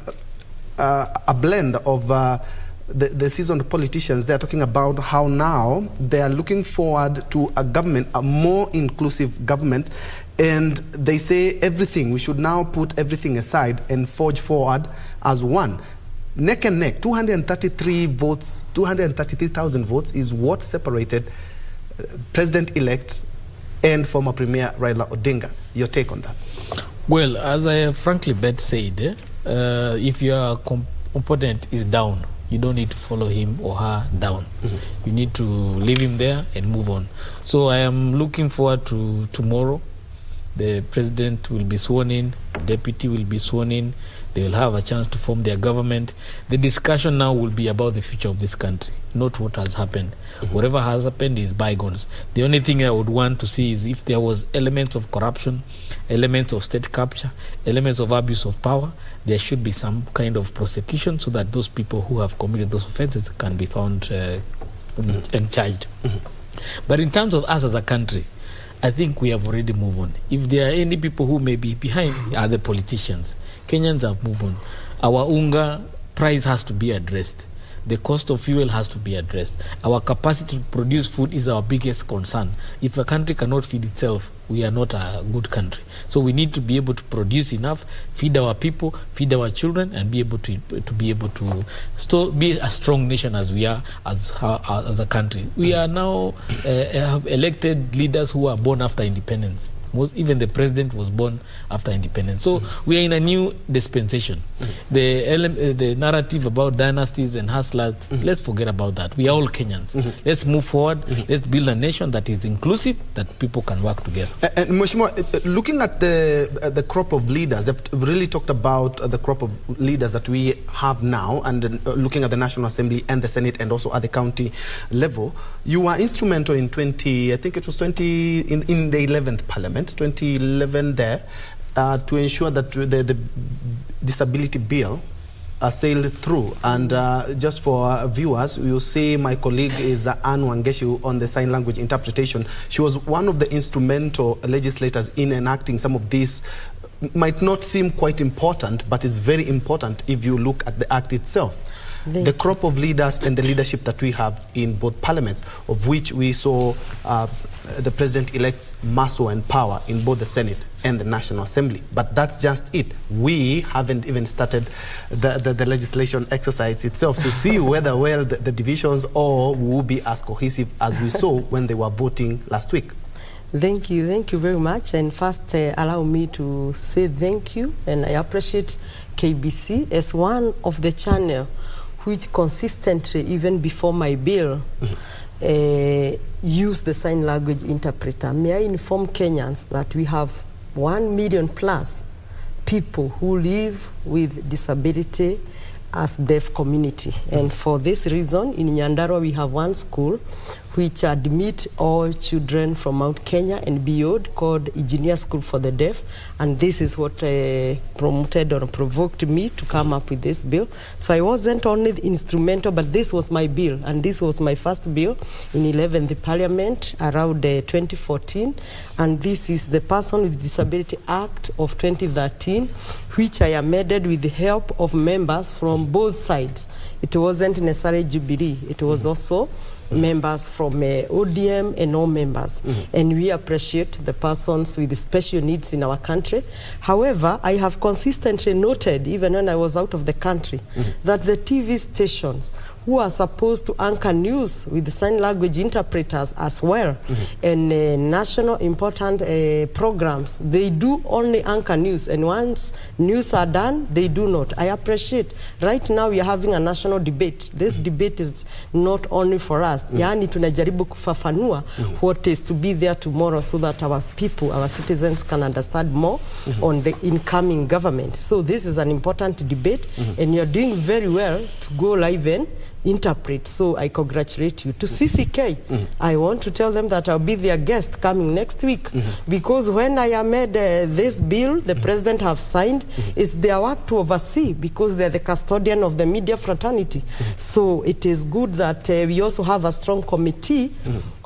blend of the seasoned politicians. They're talking about how now they are looking forward to a government, a more inclusive government, and they say everything, we should now put everything aside and forge forward as one. Neck and neck, 233,000 votes is what separated President-elect and former Premier Raila Odinga. Your take on that? Well, as I frankly bet said, if your opponent is down, you don't need to follow him or her down. You need to leave him there and move on. So I am looking forward to tomorrow. The president will be sworn in, the deputy will be sworn in, they will have a chance to form their government. The discussion now will be about the future of this country, not what has happened. Whatever has happened is bygones. The only thing I would want to see is if there was elements of corruption, elements of state capture, elements of abuse of power, there should be some kind of prosecution so that those people who have committed those offenses can be found and charged. But in terms of us as a country, I think we have already moved on. If there are any people who may be behind, are the politicians. Kenyans have moved on. Our unga price has to be addressed. The cost of fuel has to be addressed. Our capacity to produce food is our biggest concern. If a country cannot feed itself, we are not a good country. So we need to be able to produce enough, feed our people, feed our children, and be able to still be a strong nation as we are as a country. We are now have elected leaders who are born after independence. Even the president was born after independence. So we are in a new dispensation. The narrative about dynasties and hustlers, let's forget about that. We are all Kenyans. Let's move forward. Let's build a nation that is inclusive, that people can work together. And Mheshimiwa, looking at the crop of leaders, they've really talked about the crop of leaders that we have now, and looking at the National Assembly and the Senate and also at the county level. You were instrumental in in the 11th Parliament, 2011 there, to ensure that the disability bill sailed through. And just for viewers, you see my colleague is Anne Wangeshu on the sign language interpretation. She was one of the instrumental legislators in enacting some of these. Might not seem quite important, but it's very important if you look at the act itself. The crop of leaders and the leadership that we have in both parliaments, of which we saw the president-elect's muscle and power in both the Senate and the National Assembly. But that's just it. We haven't even started the legislation exercise itself to see whether, well, the divisions all will be as cohesive as we saw when they were voting last week. Thank you very much. And first, allow me to say thank you, and I appreciate KBC as one of the channel which consistently, even before my bill, use the sign language interpreter. May I inform Kenyans that we have 1 million plus people who live with disability as deaf community. And for this reason, in Nyandarua we have one school which admit all children from Mount Kenya and beyond, called Engineer School for the Deaf. And this is what promoted or provoked me to come up with this bill. So I wasn't only instrumental, but this was my bill. And this was my first bill in 11th Parliament around 2014. And this is the Person with Disability Act of 2013, which I amended with the help of members from both sides. It wasn't necessarily Jubilee. It was also members from ODM and all members. And we appreciate the persons with special needs in our country. However, I have consistently noted, even when I was out of the country, that the TV stations who are supposed to anchor news with sign language interpreters as well, and national important programs, they do only anchor news, and once news are done, they do not. I appreciate. Right now we are having a national debate. This debate is not only for us. Yani tunajaribu kufafanua what is to be there tomorrow so that our people, our citizens can understand more on the incoming government. So this is an important debate, and you're doing very well to go live and interpret. So I congratulate you. To CCK, I want to tell them that I'll be their guest coming next week, because when I made this bill, the president have signed, it's their work to oversee, because they're the custodian of the media fraternity. So it is good that we also have a strong committee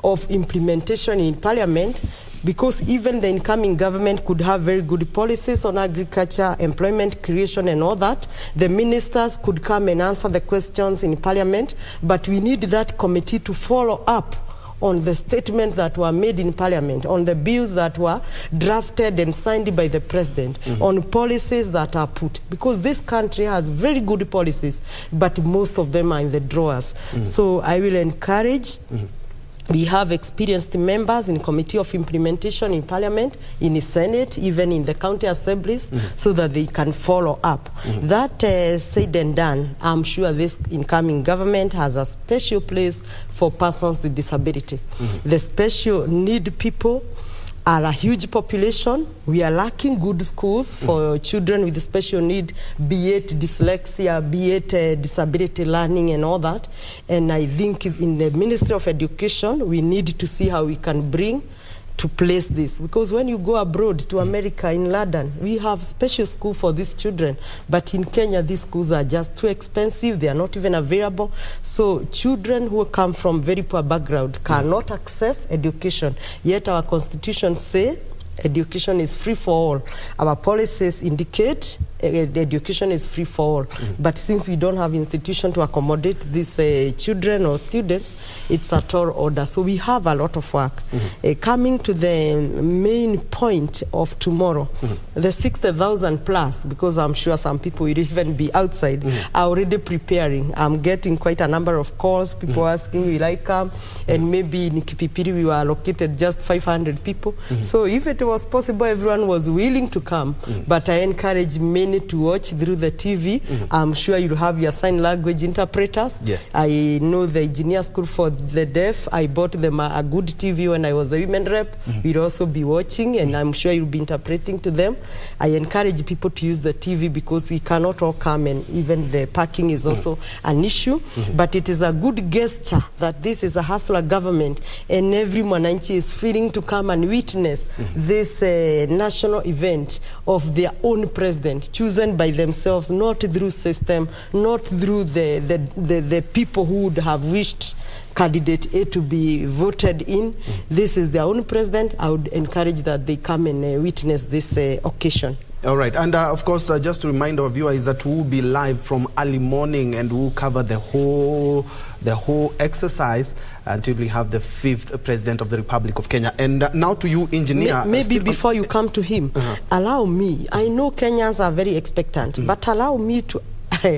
of implementation in Parliament, because even the incoming government could have very good policies on agriculture, employment creation and all that. The ministers could come and answer the questions in Parliament, but we need that committee to follow up on the statements that were made in Parliament, on the bills that were drafted and signed by the president, on policies that are put. Because this country has very good policies, but most of them are in the drawers. So I will encourage we have experienced members in Committee of Implementation in Parliament, in the Senate, even in the county assemblies, so that they can follow up. That said and done, I'm sure this incoming government has a special place for persons with disability. The special need people are a huge population. We are lacking good schools for children with special need, be it dyslexia, be it disability learning and all that. And I think in the Ministry of Education, we need to see how we can bring to place this, because when you go abroad to America, in London, we have special school for these children, but in Kenya these schools are just too expensive. They are not even available. So children who come from very poor background cannot access education, yet our constitution say education is free for all. Our policies indicate education is free for all. But since we don't have institution to accommodate these children or students, it's a tall order. So we have a lot of work. Coming to the main point of tomorrow, the 60,000 plus, because I'm sure some people will even be outside, are already preparing. I'm getting quite a number of calls, people asking, will I come? And maybe in Kipipiri we were allocated just 500 people. So if it was possible, everyone was willing to come. But I encourage many to watch through the TV. I'm sure you'll have your sign language interpreters. Yes. I know the Engineer School for the Deaf, I bought them a good TV when I was the women rep. We'll also be watching, and I'm sure you'll be interpreting to them. I encourage people to use the TV, because we cannot all come, and even the parking is also an issue. But it is a good gesture that this is a hustler government, and every Mwananchi is feeling to come and witness this national event of their own president, chosen by themselves, not through system, not through the people who would have wished candidate A to be voted in. This is their own president. I would encourage that they come and witness this occasion. All right, and of course, just to remind our viewers that we'll be live from early morning, and we'll cover the whole exercise until we have the 5th President of the Republic of Kenya. And now to you, Engineer. Maybe before you come to him, allow me, I know Kenyans are very expectant, but allow me to,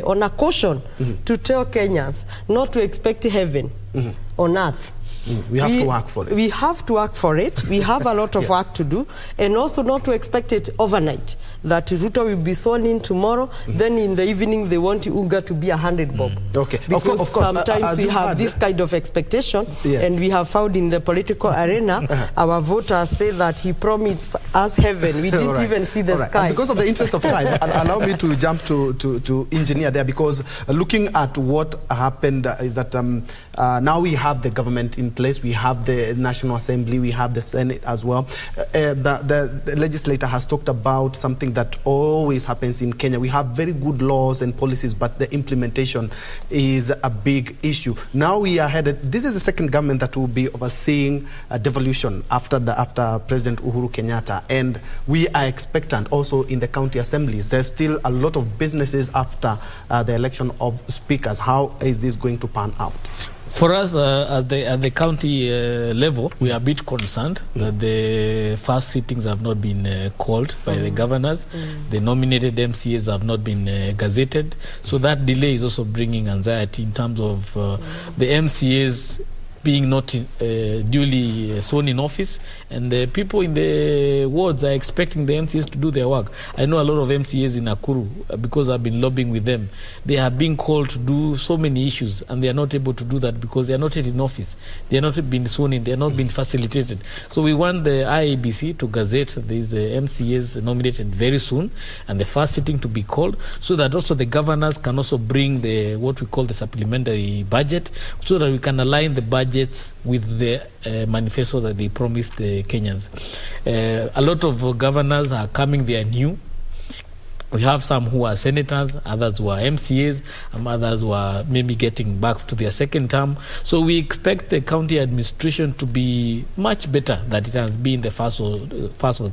on a caution, to tell Kenyans not to expect heaven on earth. We have to work for it. We have to work for it. We have a lot of work to do, and also not to expect it overnight. That Ruto will be sworn in tomorrow, then in the evening they want Unga to be 100 bob. Okay. Because of course, sometimes we have this kind of expectation, and we have found in the political arena, our voters say that he promised us heaven. We didn't even see the sky. And because of the interest of time, allow me to jump to Engineer there, because looking at what happened is that Now we have the government in place, we have the National Assembly, we have the Senate as well. The legislator has talked about something that always happens in Kenya. We have very good laws and policies, but the implementation is a big issue. Now we are headed, this is the second government that will be overseeing devolution after President Uhuru Kenyatta, and we are expectant also in the county assemblies. There's still a lot of businesses after the election of speakers. How is this going to pan out? For us, at the county level, we are a bit concerned that the first sittings have not been called by the governors. The nominated MCAs have not been gazetted. So that delay is also bringing anxiety in terms of the MCAs being not duly sworn in office, and the people in the wards are expecting the MCAs to do their work. I know a lot of MCAs in Nakuru, because I've been lobbying with them, they are being called to do so many issues, and they are not able to do that because they are not yet in office. They are not being sworn in, they are not being facilitated. So we want the IEBC to gazette these MCAs nominated very soon, and the first sitting to be called, so that also the governors can also bring the what we call the supplementary budget, so that we can align the budget with the manifesto that they promised the Kenyans. A lot of governors are coming, they are new. We have some who are senators, others who are MCAs, and others who are maybe getting back to their second term. So we expect the county administration to be much better than it has been the first or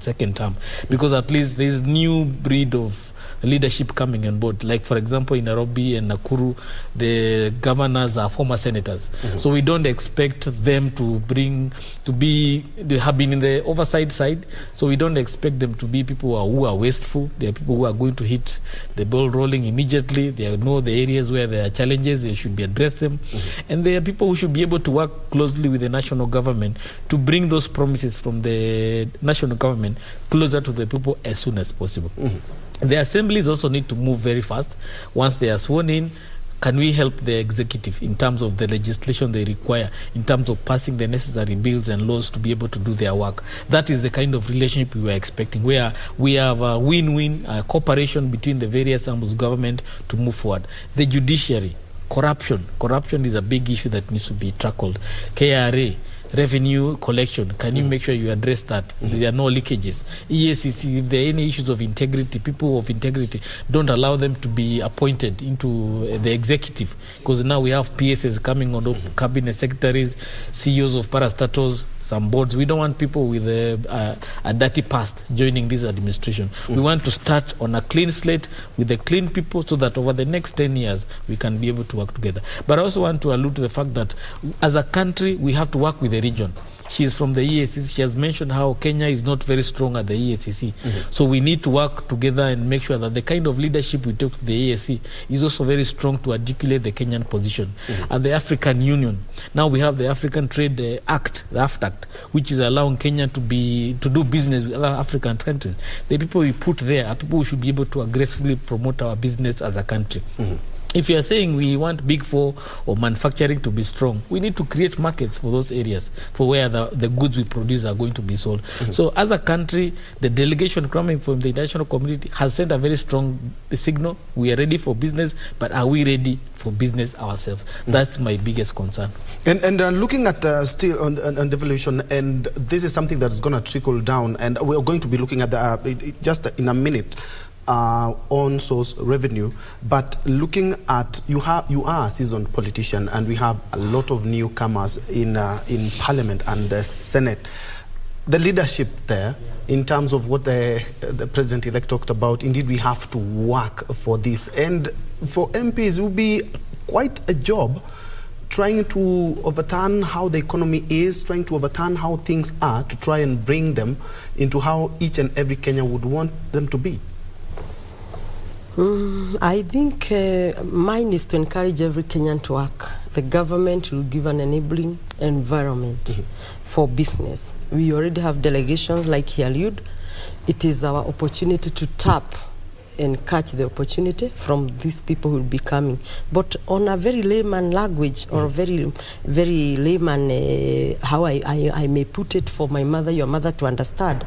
second term, because at least there is new breed of leadership coming on board. Like, for example, in Nairobi and Nakuru, the governors are former senators. So we don't expect them they have been in the oversight side, so we don't expect them to be people who are wasteful. They are people who are going to hit the ball rolling immediately. They know the areas where there are challenges, they should be addressed them. And they are people who should be able to work closely with the national government to bring those promises from the national government closer to the people as soon as possible. The assemblies also need to move very fast. Once they are sworn in, can we help the executive in terms of the legislation they require, in terms of passing the necessary bills and laws to be able to do their work? That is the kind of relationship we were expecting, where we have a win-win cooperation between the various arms of government to move forward. The judiciary, corruption is a big issue that needs to be tackled. KRA, revenue collection, can you make sure you address that? There are no leakages. EACC, if there are any issues of integrity, people of integrity, don't allow them to be appointed into the executive, because now we have PSs coming on, cabinet secretaries, CEOs of parastatals, some boards. We don't want people with a dirty past joining this administration. We want to start on a clean slate with the clean people, so that over the next 10 years we can be able to work together. But I also want to allude to the fact that as a country we have to work with the region. She's from the EACC. She has mentioned how Kenya is not very strong at the EACC. So we need to work together and make sure that the kind of leadership we take to the EAC is also very strong to articulate the Kenyan position. At the African Union, now we have the African Trade Act, the AfTact, which is allowing Kenya to do business with other African countries. The people we put there are people who should be able to aggressively promote our business as a country. If you are saying we want Big Four or manufacturing to be strong, we need to create markets for those areas, for where the goods we produce are going to be sold. So as a country, the delegation coming from the international community has sent a very strong signal. We are ready for business, but are we ready for business ourselves? That's my biggest concern. And looking at still on devolution, and this is something that's going to trickle down, and we're going to be looking at just in a minute, on source revenue. But looking at, you are a seasoned politician, and we have a lot of newcomers in Parliament and the Senate. The leadership there, in terms of what the President-elect talked about, indeed we have to work for this. And for MPs, it will be quite a job trying to overturn how the economy is, trying to overturn how things are, to try and bring them into how each and every Kenyan would want them to be. I think mine is to encourage every Kenyan to work. The government will give an enabling environment for business. We already have delegations like he alluded. It is our opportunity to tap and catch the opportunity from these people who will be coming. But on a very layman language, or very layman, how I may put it for my mother, your mother to understand.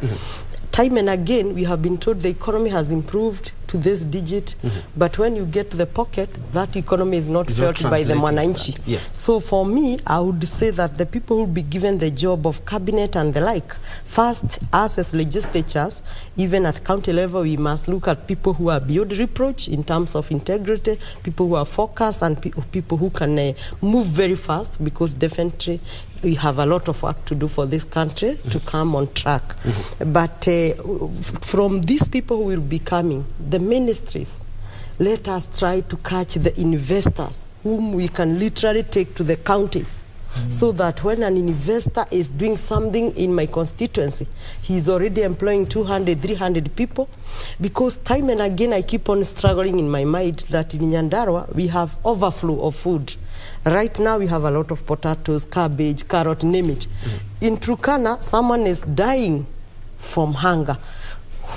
Time and again, we have been told the economy has improved to to this digit, but when you get to the pocket, that economy is not felt by the mwananchi. Yes. So for me, I would say that the people who will be given the job of cabinet and the like, first, us as legislatures, even at county level, we must look at people who are beyond reproach in terms of integrity, people who are focused, and people who can move very fast, because definitely we have a lot of work to do for this country to come on track. But from these people who will be coming, the ministries, let us try to catch the investors whom we can literally take to the counties, so that when an investor is doing something in my constituency, he's already employing 200, 300 people. Because time and again, I keep on struggling in my mind that in Nyandarua, we have overflow of food. Right now, we have a lot of potatoes, cabbage, carrot, name it. In Turkana, someone is dying from hunger.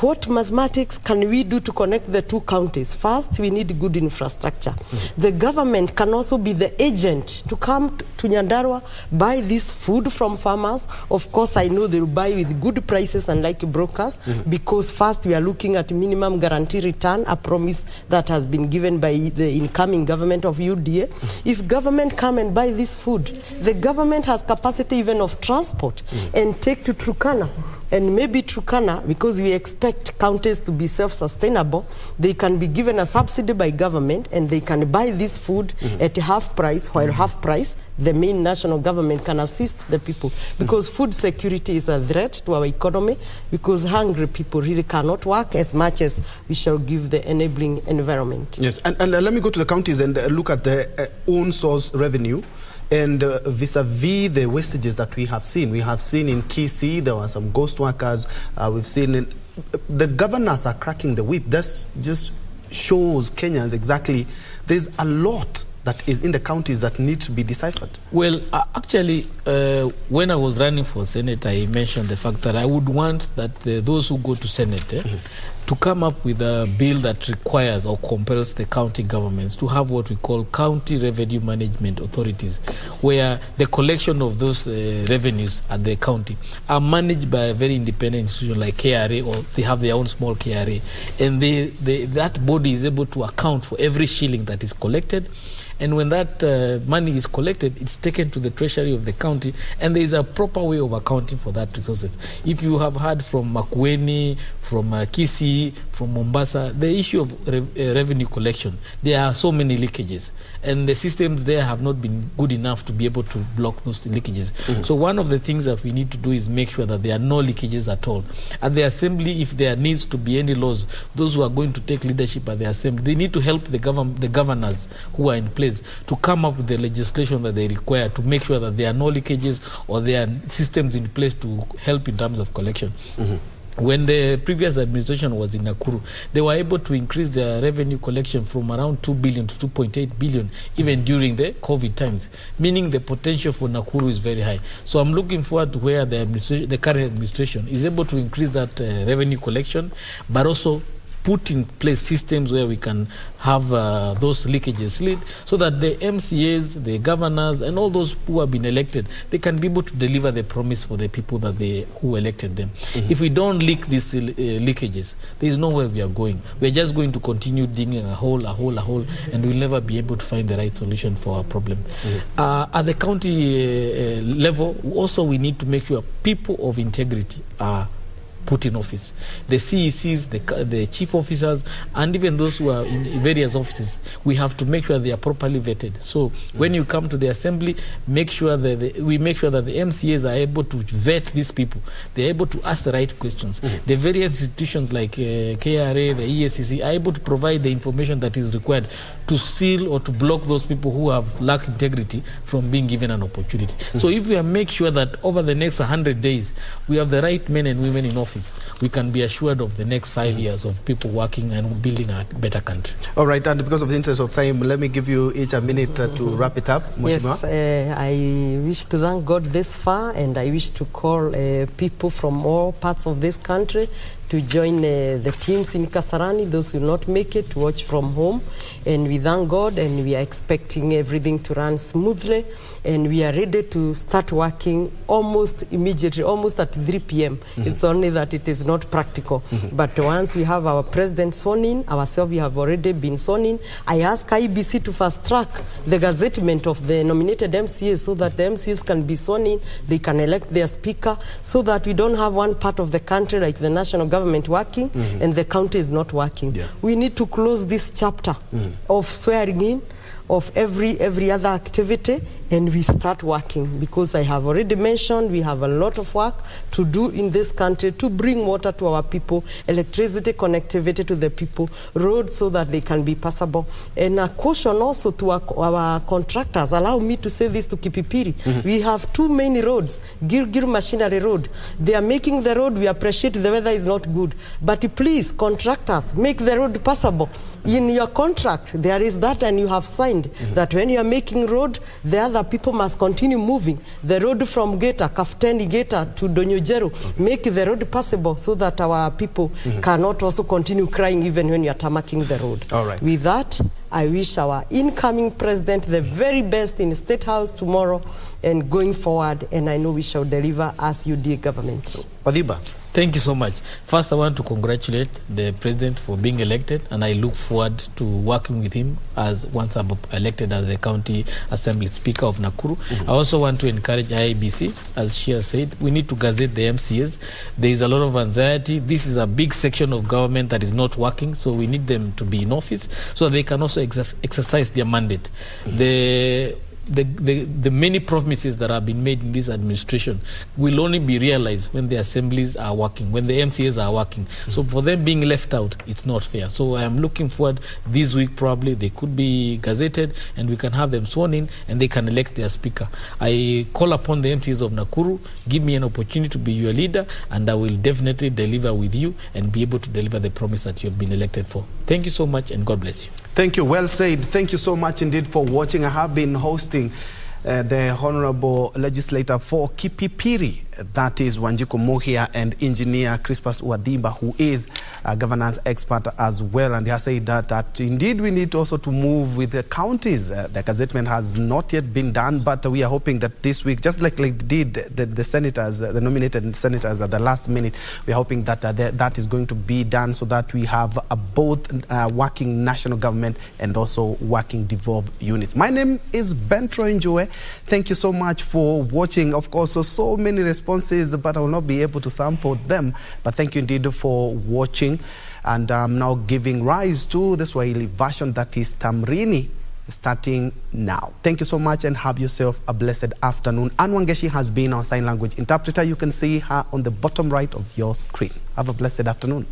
What mathematics can we do to connect the two counties? First, we need good infrastructure. The government can also be the agent to come to Nyandarua, buy this food from farmers. Of course, I know they will buy with good prices, unlike brokers, because first we are looking at minimum guarantee return, a promise that has been given by the incoming government of UDA. If government come and buy this food, the government has capacity even of transport and take to Turkana. And maybe Turkana, because we expect counties to be self-sustainable, they can be given a subsidy by government and they can buy this food at half price, while half price, the main national government can assist the people. Because food security is a threat to our economy, because hungry people really cannot work as much as we shall give the enabling environment. Yes, and let me go to the counties and look at the own source revenue. And vis-a-vis the wastages that we have seen in Kisii, there were some ghost workers. We've seen the governors are cracking the whip. This just shows Kenyans exactly there's a lot that is in the counties that need to be deciphered. Well, actually, when I was running for Senate, I mentioned the fact that I would want that those who go to Senate to come up with a bill that requires or compels the county governments to have what we call county revenue management authorities, where the collection of those revenues at the county are managed by a very independent institution like KRA, or they have their own small KRA, and that body is able to account for every shilling that is collected. And when that money is collected, it's taken to the treasury of the county, and there is a proper way of accounting for that resources. If you have heard from Makueni, from Kisii, from Mombasa, the issue of revenue collection, there are so many leakages, and the systems there have not been good enough to be able to block those leakages. So one of the things that we need to do is make sure that there are no leakages at all. At the assembly, if there needs to be any laws, those who are going to take leadership at the assembly, they need to help the governors who are in place to come up with the legislation that they require to make sure that there are no leakages or there are systems in place to help in terms of collection. When the previous administration was in Nakuru, they were able to increase their revenue collection from around 2 billion to 2.8 billion, even during the COVID times, meaning the potential for Nakuru is very high. So I'm looking forward to where the current administration is able to increase that revenue collection, but also put in place systems where we can have those leakages slid, so that the MCAs, the governors, and all those who have been elected, they can be able to deliver the promise for the people that who elected them. If we don't leak these leakages, there is nowhere we are going. We are just going to continue digging a hole, and we'll never be able to find the right solution for our problem. At the county level, also we need to make sure people of integrity are put in office. The CECs, the chief officers, and even those who are in various offices, we have to make sure they are properly vetted. So when you come to the assembly, make sure that we make sure that the MCAs are able to vet these people. They're able to ask the right questions. The various institutions like KRA, the EACC are able to provide the information that is required to seal or to block those people who have lacked integrity from being given an opportunity. So if we make sure that over the next 100 days, we have the right men and women in office, we can be assured of the next 5 years of people working and building a better country. All right, and because of the interest of time, let me give you each a minute to wrap it up. Yes, I wish to thank God this far, and I wish to call people from all parts of this country to join the teams in Kasarani. Those who will not make it to watch from home. And we thank God, and we are expecting everything to run smoothly. And we are ready to start working almost immediately, almost at 3 p.m. It's only that it is not practical. But once we have our president sworn in, ourselves, we have already been sworn in. I ask KBC to fast track the gazettement of the nominated MCAs so that the MCAs can be sworn in, they can elect their speaker, so that we don't have one part of the country like the national government working and the county is not working. We need to close this chapter of swearing in, of every other activity, and we start working, because I have already mentioned we have a lot of work to do in this country to bring water to our people, electricity connectivity to the people, roads so that they can be passable, and a caution also to our contractors. Allow me to say this to Kipipiri. We have 2 main roads, Gilgil Machinery Road. They are making the road. We appreciate the weather is not good, but please, contractors, make the road passable. In your contract, there is that, and you have signed that when you are making road, the other people must continue moving. The road from Geta, Kafteni Geta to Donyujeru, make the road passable so that our people cannot also continue crying even when you are tarmacking the road. All right. With that, I wish our incoming president the very best in the State House tomorrow and going forward, and I know we shall deliver as UDA government. Odiba. Thank you so much. First, I want to congratulate the president for being elected, and I look forward to working with him as once I'm elected as the county assembly speaker of Nakuru. I also want to encourage IBC, as she has said, we need to gazette the MCAs. There is a lot of anxiety. This is a big section of government that is not working, so we need them to be in office so they can also exercise their mandate. The many promises that have been made in this administration will only be realized when the assemblies are working, when the MCAs are working. So for them being left out, it's not fair. So I am looking forward this week, probably they could be gazetted and we can have them sworn in and they can elect their speaker. I call upon the MCAs of Nakuru, give me an opportunity to be your leader, and I will definitely deliver with you and be able to deliver the promise that you have been elected for. Thank you so much, and God bless you. Thank you. Well said. Thank you so much indeed for watching. I have been hosting the Honorable Legislator for Kipipiri, that is Wanjiku Muhia, and Engineer Crispus Wadimba, who is a governance expert as well. And he has said that indeed we need also to move with the counties. The gazettement has not yet been done, but we are hoping that this week, just like did the senators, the nominated senators at the last minute, we are hoping that that is going to be done so that we have both working national government and also working devolved units. My name is Njue. Thank you so much for watching. Of course, so many responses, but I will not be able to sample them. But thank you indeed for watching. And I'm now giving rise to the Swahili version, that is Tamrini, starting now. Thank you so much and have yourself a blessed afternoon. Anwangeshi has been our sign language interpreter. You can see her on the bottom right of your screen. Have a blessed afternoon.